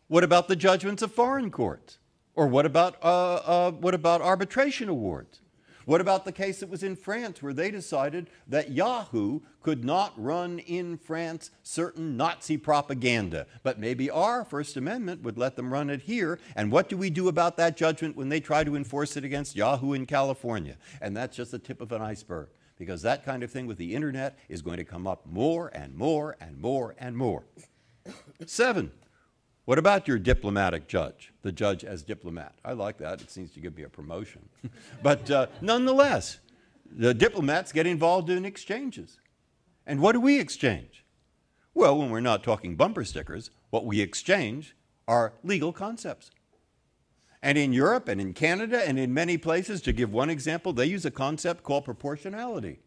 what about the judgments of foreign courts? Or what about arbitration awards? What about the case that was in France where they decided that Yahoo could not run in France certain Nazi propaganda, but maybe our First Amendment would let them run it here? And what do we do about that judgment when they try to enforce it against Yahoo in California? And that's just the tip of an iceberg, because that kind of thing with the internet is going to come up more and more and more and more. 7. What about your diplomatic judge, the judge as diplomat? I like that. It seems to give me a promotion. But nonetheless, the diplomats get involved in exchanges. And what do we exchange? Well, when we're not talking bumper stickers, what we exchange are legal concepts. And in Europe and in Canada and in many places, to give one example, they use a concept called proportionality,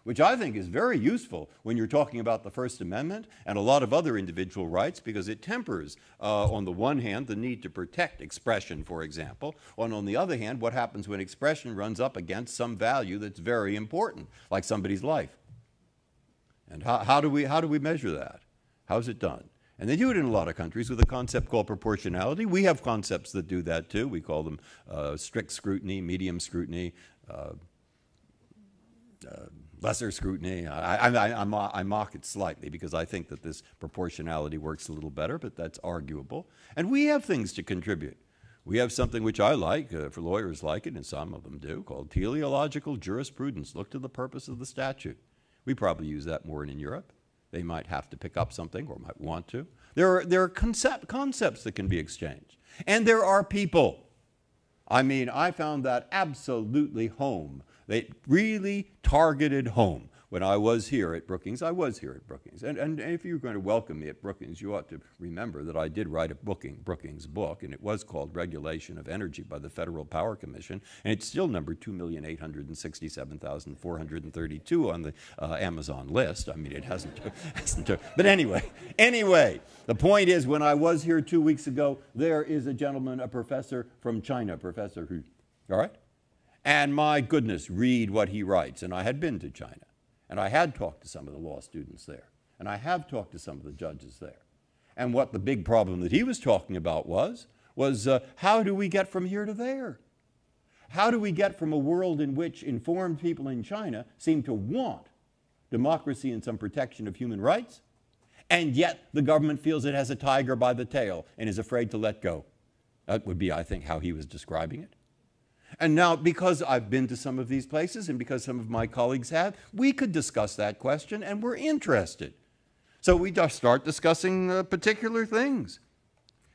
which I think is very useful when you're talking about the First Amendment and a lot of other individual rights, because it tempers, on the one hand, the need to protect expression, for example, and on the other hand, what happens when expression runs up against some value that's very important, like somebody's life. And how do we measure that? How's it done? And they do it in a lot of countries with a concept called proportionality. We have concepts that do that too. We call them strict scrutiny, medium scrutiny, lesser scrutiny. I mock it slightly because I think that this proportionality works a little better, but that's arguable. And we have things to contribute. We have something which I like, for lawyers like it, and some of them do, called Teleological Jurisprudence. Look to the purpose of the statute. We probably use that more in Europe. They might have to pick up something or might want to. There are concepts that can be exchanged. And there are people. I mean, I found that absolutely home. They really targeted home. When I was here at Brookings, I was here at Brookings. And if you're going to welcome me at Brookings, you ought to remember that I did write a Brookings book, and it was called Regulation of Energy by the Federal Power Commission, and it's still numbered 2,867,432 on the Amazon list. I mean, it hasn't but anyway, the point is, when I was here 2 weeks ago, there is a gentleman, a professor from China, Professor Hu, all right? And my goodness, read what he writes. And I had been to China. And I had talked to some of the law students there. And I have talked to some of the judges there. And what the big problem that he was talking about was how do we get from here to there? How do we get from a world in which informed people in China seem to want democracy and some protection of human rights, and yet the government feels it has a tiger by the tail and is afraid to let go? That would be, I think, how he was describing it. And now, because I've been to some of these places and because some of my colleagues have, we could discuss that question, and we're interested. So we just start discussing particular things.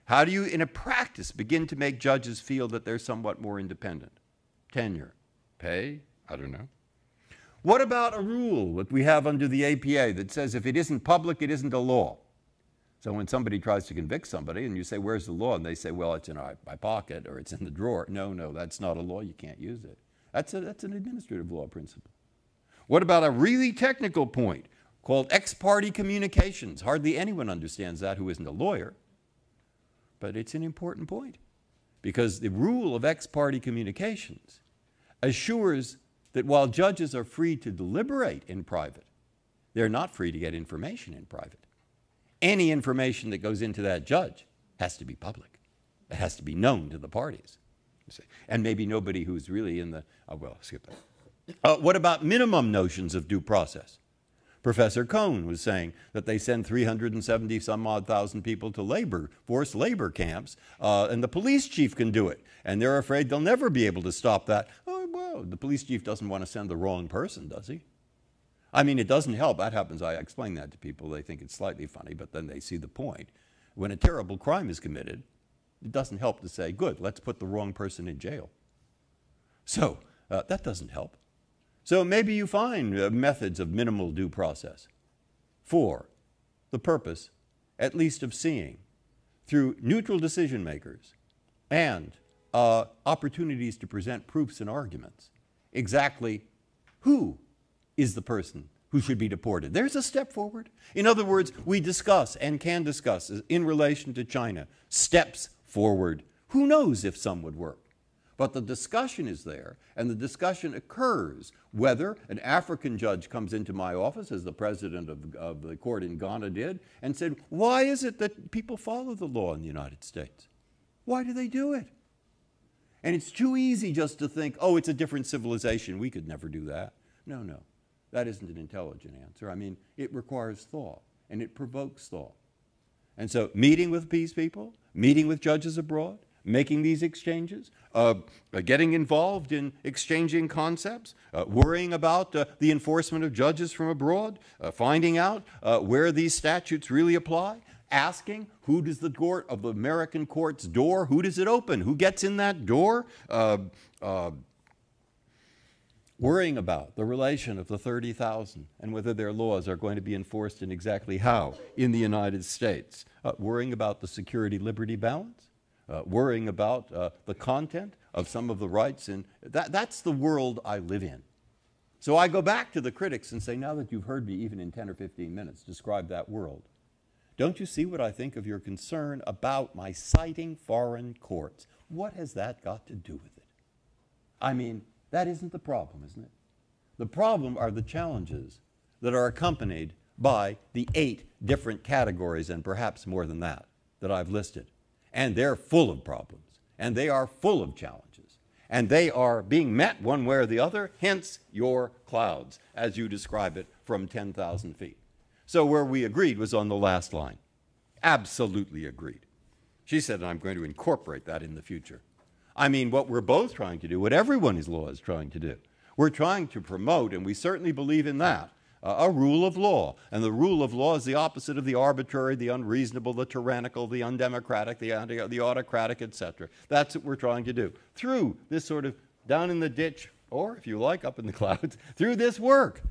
How do you, in a practice, begin to make judges feel that they're somewhat more independent? Tenure. Pay? I don't know. What about a rule that we have under the APA that says if it isn't public, it isn't a law? So when somebody tries to convict somebody and you say, where's the law? And they say, well, it's in my pocket or it's in the drawer. No, that's not a law. You can't use it. That's an administrative law principle. What about a really technical point called ex parte communications? Hardly anyone understands that who isn't a lawyer. But it's an important point, because the rule of ex parte communications assures that while judges are free to deliberate in private, they're not free to get information in private. Any information that goes into that judge has to be public. It has to be known to the parties. And maybe nobody who's really in the, well, skip that. What about minimum notions of due process? Professor Cohn was saying that they send 370 some odd thousand people to forced labor camps, and the police chief can do it. And they're afraid they'll never be able to stop that. Oh, well, the police chief doesn't want to send the wrong person, does he? I mean, it doesn't help. That happens. I explain that to people. They think it's slightly funny, but then they see the point. When a terrible crime is committed, it doesn't help to say, good, let's put the wrong person in jail. So that doesn't help. So maybe you find methods of minimal due process for the purpose, at least, of seeing through neutral decision makers and opportunities to present proofs and arguments exactly who is the person who should be deported. There's a step forward. In other words, we discuss and can discuss in relation to China steps forward. Who knows if some would work? But the discussion is there, and the discussion occurs whether an African judge comes into my office, as the president of the court in Ghana did, and said, why is it that people follow the law in the United States? Why do they do it? And it's too easy just to think, oh, it's a different civilization. We could never do that. No, no. That isn't an intelligent answer. I mean, it requires thought, and it provokes thought. And so meeting with peace people, meeting with judges abroad, making these exchanges, getting involved in exchanging concepts, worrying about the enforcement of judges from abroad, finding out where these statutes really apply, asking who does the door of the American court's door, who does it open, who gets in that door, worrying about the relation of the 30,000 and whether their laws are going to be enforced and exactly how in the United States, worrying about the security-liberty balance, worrying about the content of some of the rights. And that's the world I live in. So I go back to the critics and say, now that you've heard me even in 10 or 15 minutes describe that world, don't you see what I think of your concern about my citing foreign courts? What has that got to do with it? I mean, that isn't the problem, isn't it? The problem are the challenges that are accompanied by the 8 different categories, and perhaps more than that I've listed. And they're full of problems, and they are full of challenges, and they are being met one way or the other, hence your clouds, as you describe it, from 10,000 feet. So where we agreed was on the last line. Absolutely agreed. She said, I'm going to incorporate that in the future. I mean, what we're both trying to do, what everyone in law is trying to do, we're trying to promote, and we certainly believe in that, a rule of law. And the rule of law is the opposite of the arbitrary, the unreasonable, the tyrannical, the undemocratic, the autocratic, etc. That's what we're trying to do through this sort of down in the ditch, or if you like, up in the clouds, through this work.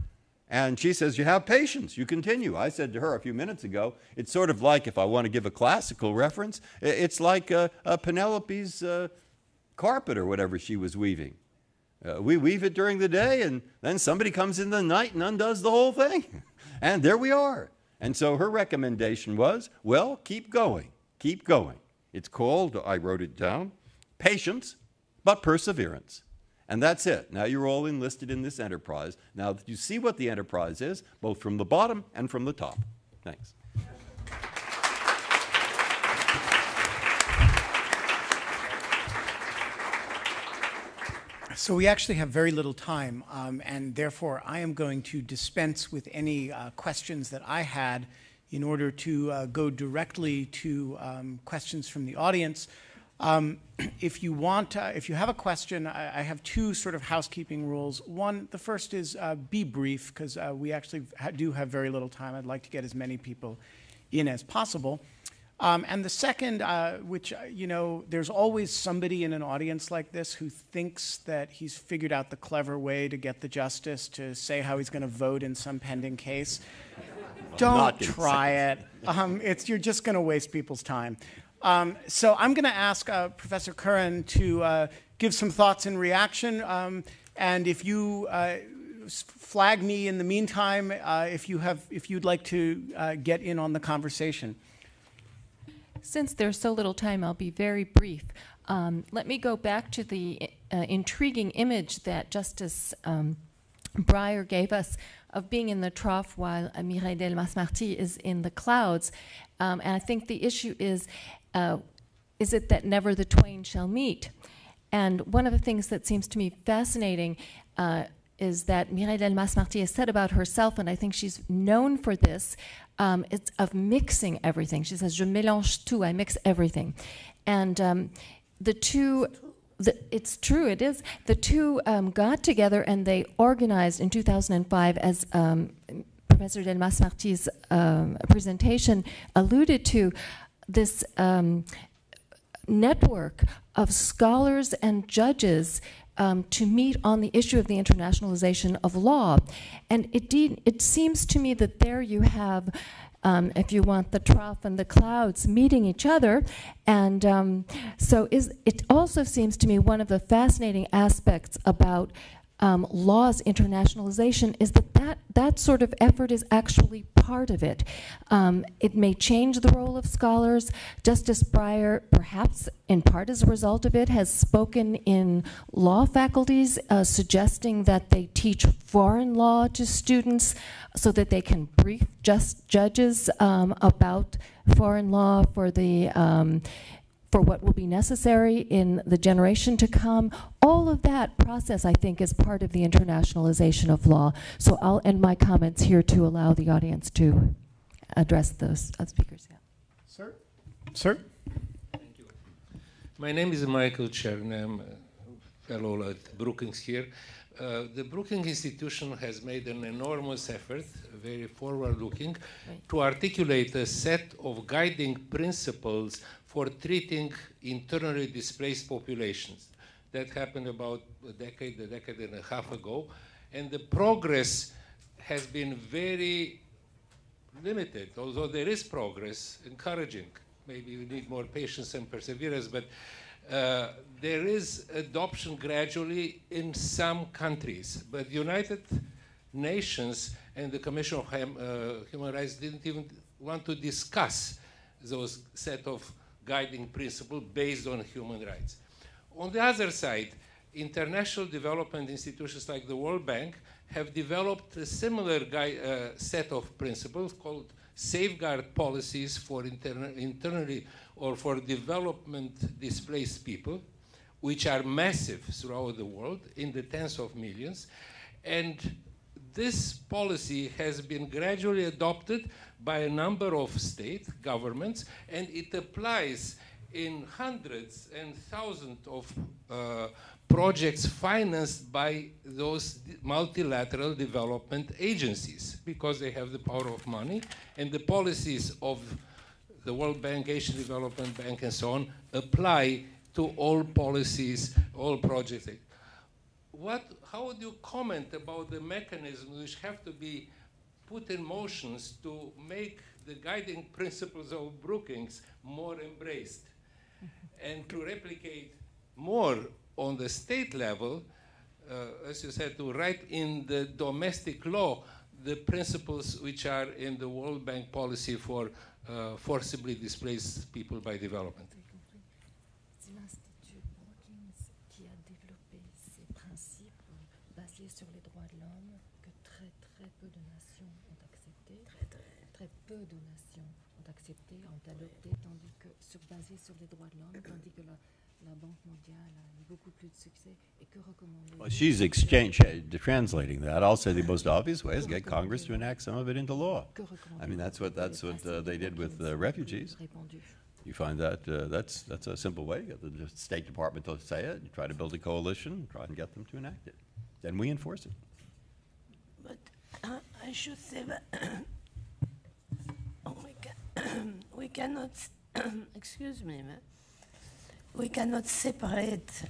And she says, you have patience, you continue. I said to her a few minutes ago, it's sort of like, if I want to give a classical reference, it's like Penelope's carpet or whatever she was weaving. We weave it during the day, and then somebody comes in the night and undoes the whole thing. And there we are. And so her recommendation was, well, keep going, keep going. It's called, I wrote it down, patience, but perseverance. And that's it. Now you're all enlisted in this enterprise. Now that you see what the enterprise is, both from the bottom and from the top. Thanks. So we actually have very little time, and therefore I am going to dispense with any questions that I had in order to go directly to questions from the audience. If you have a question, I have 2 sort of housekeeping rules. One, the first is be brief, because we actually do have very little time. I'd like to get as many people in as possible. And the second, which, you know, there's always somebody in an audience like this who thinks that he's figured out the clever way to get the justice to say how he's going to vote in some pending case. Don't try it. You're just going to waste people's time. So I'm going to ask Professor Curran to give some thoughts in reaction. And if you flag me in the meantime, if you'd like to get in on the conversation. Since there's so little time, I'll be very brief. Let me go back to the intriguing image that Justice Breyer gave us of being in the trough while Mireille Delmas-Marty is in the clouds. And I think the issue is it that never the twain shall meet? And one of the things that seems to me fascinating is that Mireille Delmas-Marty has said about herself, and I think she's known for this, it's of mixing everything. She says, je mélange tout, I mix everything. And the two, it's true, it is. The two got together and they organized in 2005, as Professor Delmas-Marty's presentation alluded to, this network of scholars and judges to meet on the issue of the internationalization of law. And it seems to me that there you have, if you want, the trough and the clouds meeting each other. And it also seems to me one of the fascinating aspects about law's internationalization is that sort of effort is actually part of it. It may change the role of scholars. Justice Breyer, perhaps in part as a result of it, has spoken in law faculties suggesting that they teach foreign law to students so that they can brief judges about foreign law for what will be necessary in the generation to come. All of that process, I think, is part of the internationalization of law. So I'll end my comments here to allow the audience to address those speakers. Yeah. Sir? Sir? Thank you. My name is Michael Chern. I'm a fellow at Brookings here. The Brookings Institution has made an enormous effort, very forward-looking, to articulate a set of guiding principles for treating internally displaced populations. That happened about a decade and a half ago. And the progress has been very limited, although there is progress, encouraging. Maybe we need more patience and perseverance, but there is adoption gradually in some countries. But the United Nations and the Commission of Human Rights didn't even want to discuss those set of guiding principles based on human rights. On the other side, international development institutions like the World Bank have developed a similar set of principles called safeguard policies for internally or for development displaced people, which are massive throughout the world in the tens of millions. And this policy has been gradually adopted by a number of state governments, and it applies in hundreds and thousands of projects financed by those multilateral development agencies because they have the power of money, and the policies of the World Bank, Asian Development Bank, and so on apply to all policies, all projects. How would you comment about the mechanisms which have to be put in motions to make the guiding principles of Brookings more embraced and to replicate more on the state level, as you said, to write in the domestic law the principles which are in the World Bank policy for forcibly displaced people by development? C'est l'Institut Brookings qui a développé ces principes basés sur les droits de l'homme que très peu de nations ont accepté. Très peu de nations ont accepté, ont adopté, tandis que basé sur les droits de l'homme, tandis que la Banque mondiale a eu beaucoup plus de succès et que recommander. Well, she's translating that. I'll say the most obvious way is get Congress to enact some of it into law. I mean, that's what they did with the refugees. You find that that's a simple way. You get the State Department to say it. You try to build a coalition, try and get them to enact it. Then we enforce it. But I should say that we cannot, excuse me, we cannot separate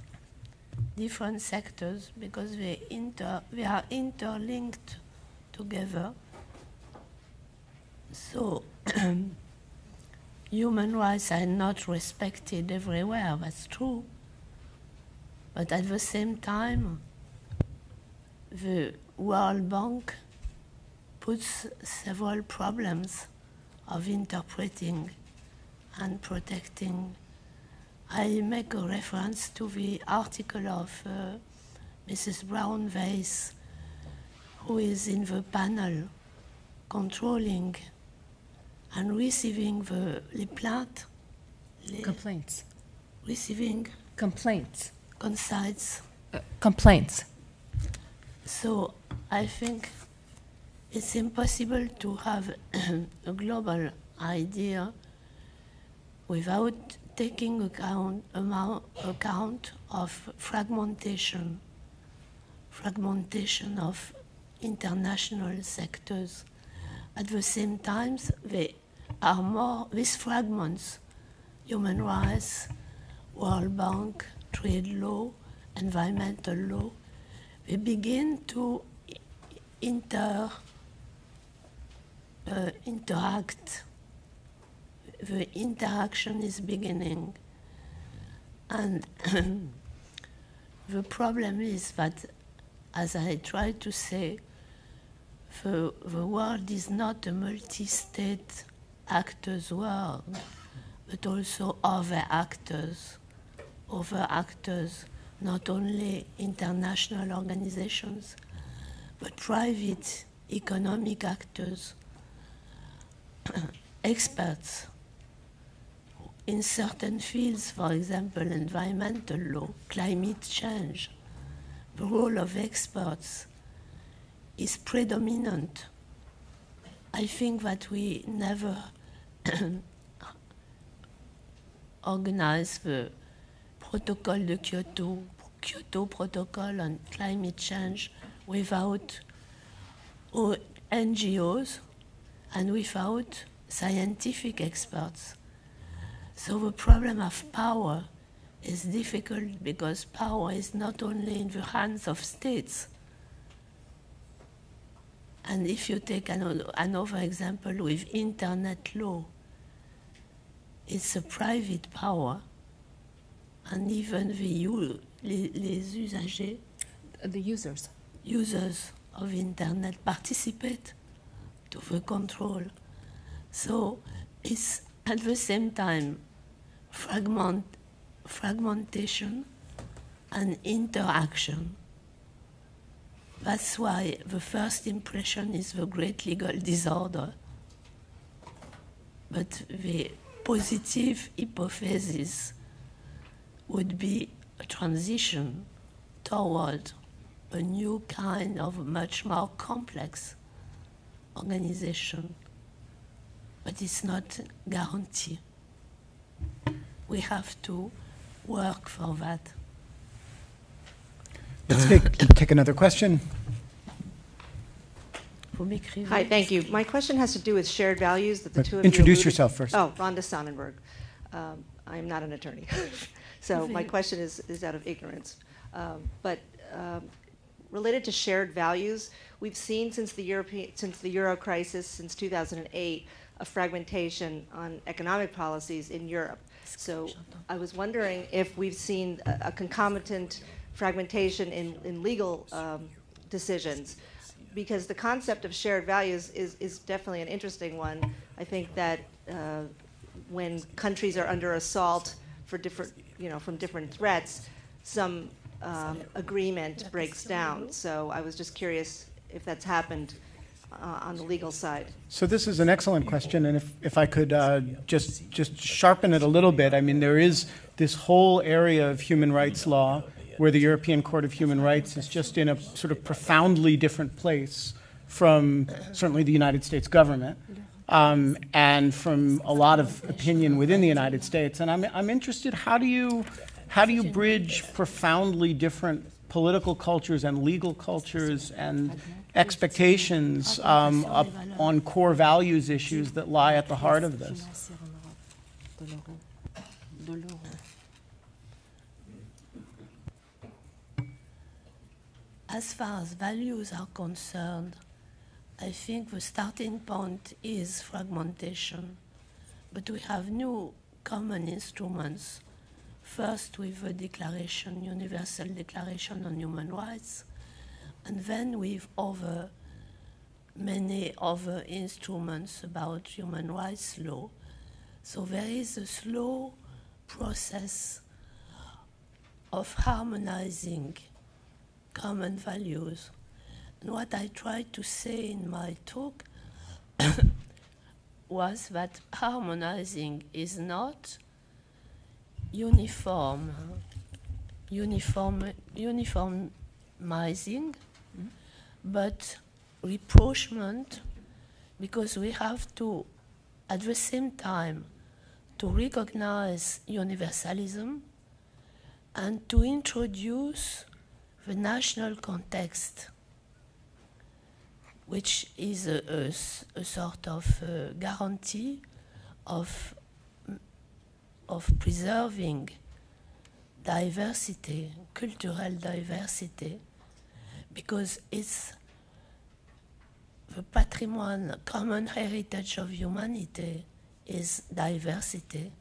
different sectors because we are interlinked together. So human rights are not respected everywhere, that's true. But at the same time, the World Bank puts several problems of interpreting and protecting. I make a reference to the article of Mrs. Brown-Weiss, who is in the panel controlling and receiving les plaintes. Complaints. Receiving Complaints. consides. Complaints. So I think it's impossible to have a global idea without taking account of fragmentation of international sectors. At the same time, they are more, these fragments, human rights, World Bank, trade law, environmental law, they begin to interact. The interaction is beginning. And the problem is that as I tried to say, the world is not a multi-state actors world, but also other actors, not only international organizations, but private economic actors, experts in certain fields, for example, environmental law, climate change. The role of experts is predominant. I think that we never organize the protocol de Kyoto Protocol on climate change without NGOs and without scientific experts. So the problem of power is difficult because power is not only in the hands of states. And if you take another example with internet law, it's a private power, and even les usagers, The users of internet participate to the control. So it's at the same time fragmentation and interaction. That's why the first impression is the great legal disorder. But the positive hypothesis would be a transition toward a new kind of much more complex organization. But it's not guaranteed. We have to work for that. Let's take another question. Hi, thank you. My question has to do with shared values that the two of you Introduce alluded- yourself first. Oh, Rhonda Sonnenberg. I am not an attorney. So my question is out of ignorance. But related to shared values, we've seen since the Euro crisis, since 2008, a fragmentation on economic policies in Europe. So I was wondering if we've seen a concomitant fragmentation in legal decisions, because the concept of shared values is definitely an interesting one. I think that when countries are under assault for different, from different threats, some agreement breaks down. So I was just curious if that's happened on the legal side. So this is an excellent question, and if I could just sharpen it a little bit, I mean, there is this whole area of human rights law where the European Court of Human Rights is just in a sort of profoundly different place from certainly the United States government, and from a lot of opinion within the United States. And I'm interested, how do you bridge profoundly different political cultures and legal cultures and expectations up on core values issues that lie at the heart of this? As far as values are concerned, I think the starting point is fragmentation. But we have new common instruments, first with the Declaration, Universal Declaration on Human Rights, and then with many other instruments about human rights law. So there is a slow process of harmonizing common values. And what I tried to say in my talk was that harmonizing is not uniformizing, but rapprochement, because we have to, at the same time, to recognize universalism and to introduce the national context, which is a sort of guarantee of preserving diversity, cultural diversity, because it's the patrimoine, common heritage of humanity is diversity.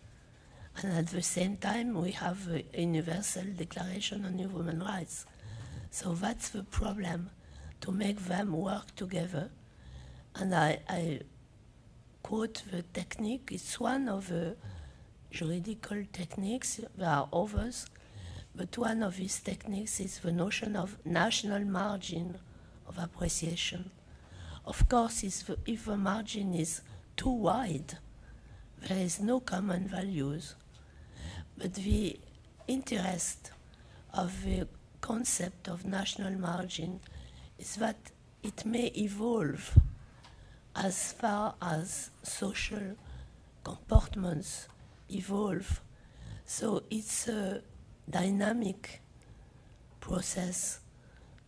And at the same time, we have a Universal Declaration on Human Rights. So that's the problem, to make them work together. And I quote the technique. It's one of the juridical techniques. There are others, but one of these techniques is the notion of national margin of appreciation. Of course, if the margin is too wide, there is no common values. But the interest of the concept of national margin is that it may evolve as far as social comportments evolve. So it's a dynamic process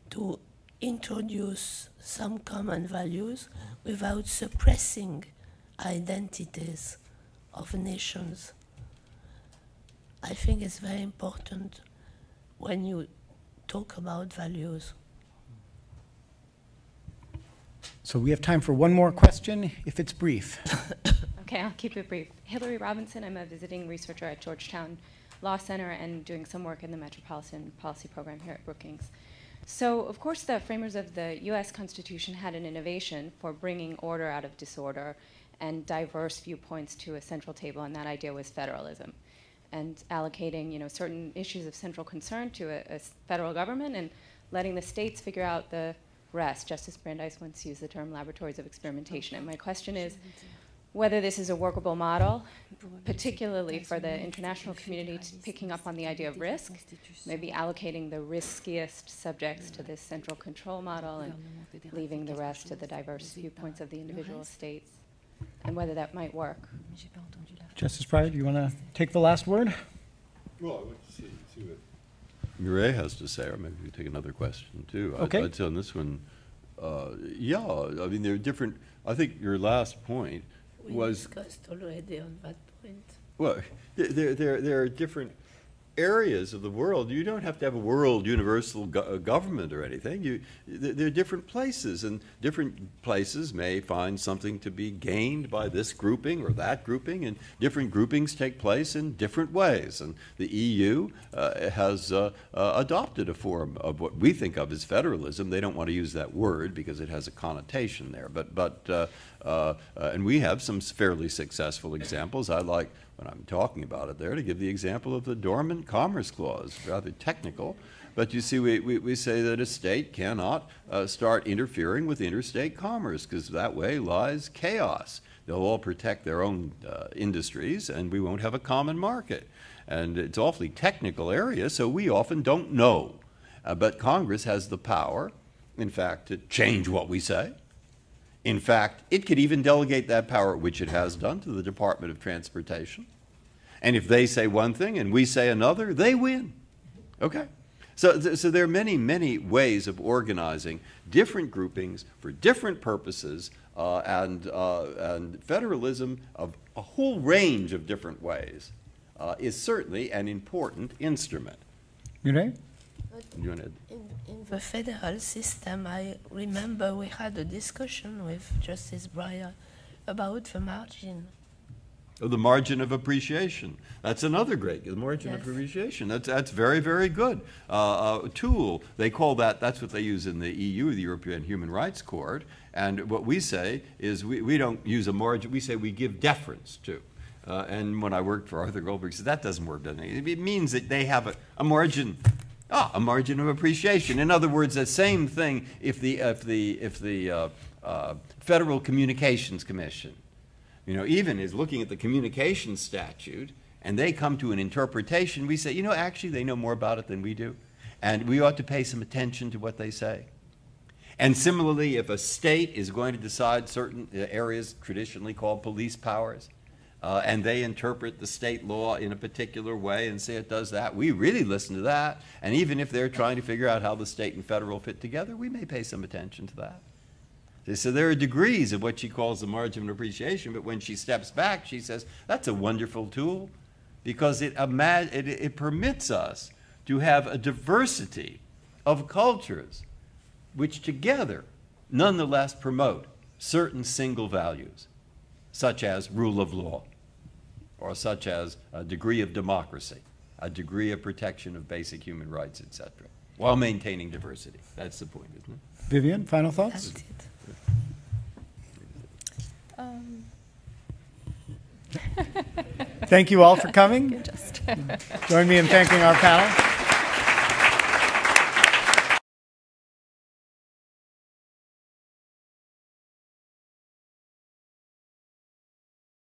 to introduce some common values without suppressing identities of nations. I think it's very important when you talk about values. So we have time for one more question, if it's brief. Okay, I'll keep it brief. Hillary Robinson, I'm a visiting researcher at Georgetown Law Center and doing some work in the Metropolitan Policy Program here at Brookings. So, of course, the framers of the US Constitution had an innovation for bringing order out of disorder and diverse viewpoints to a central table, and that idea was federalism. And allocating, certain issues of central concern to a federal government and letting the states figure out the rest. Justice Brandeis once used the term laboratories of experimentation. And my question is whether this is a workable model, particularly for the international community picking up on the idea of risk, maybe allocating the riskiest subjects to this central control model and leaving the rest to the diverse viewpoints of the individual states, and whether that might work. Justice Breyer, do you want to take the last word? Well, I want to see what Mireille has to say, or maybe we take another question too. Okay. I'd say on this one, yeah, I mean, there are different, I think your last point was... We discussed already on that point. Well, there are different areas of the world. You don't have to have a world universal government or anything. There are different places, and different places may find something to be gained by this grouping or that grouping, and different groupings take place in different ways. And the EU has adopted a form of what we think of as federalism. They don't want to use that word because it has a connotation there. And we have some fairly successful examples. I like, when I'm talking about it there, to give the example of the Dormant Commerce Clause, rather technical. But you see, we say that a state cannot start interfering with interstate commerce, because that way lies chaos. They'll all protect their own industries, and we won't have a common market. And it's an awfully technical area, so we often don't know. But Congress has the power, in fact, to change what we say. In fact, it could even delegate that power, which it has done, to the Department of Transportation. And if they say one thing and we say another, they win. Okay? So there are many, many ways of organizing different groupings for different purposes, and federalism of a whole range of different ways is certainly an important instrument. Mireille? In the federal system, I remember we had a discussion with Justice Breyer about the margin. Oh, the margin of appreciation. That's another great, the margin of appreciation. That's very, very good. Tool, they call that, that's what they use in the EU, the European Human Rights Court. And what we say is we don't use a margin, we say we give deference to. And when I worked for Arthur Goldberg, he said, that doesn't work, doesn't it? It means that they have a margin. A margin of appreciation. In other words, the same thing if the Federal Communications Commission, even is looking at the communications statute, and they come to an interpretation, we say, actually they know more about it than we do, and we ought to pay some attention to what they say. And similarly, if a state is going to decide certain areas traditionally called police powers, and they interpret the state law in a particular way and say it does that, we really listen to that. And even if they're trying to figure out how the state and federal fit together, we may pay some attention to that. So there are degrees of what she calls the margin of appreciation, but when she steps back, she says, that's a wonderful tool, because it permits us to have a diversity of cultures which together nonetheless promote certain single values, such as rule of law, or such as a degree of democracy, a degree of protection of basic human rights, etc., while maintaining diversity. That's the point, isn't it? Vivian, final thoughts? That's it. Thank you all for coming. Just Join me in thanking our panel.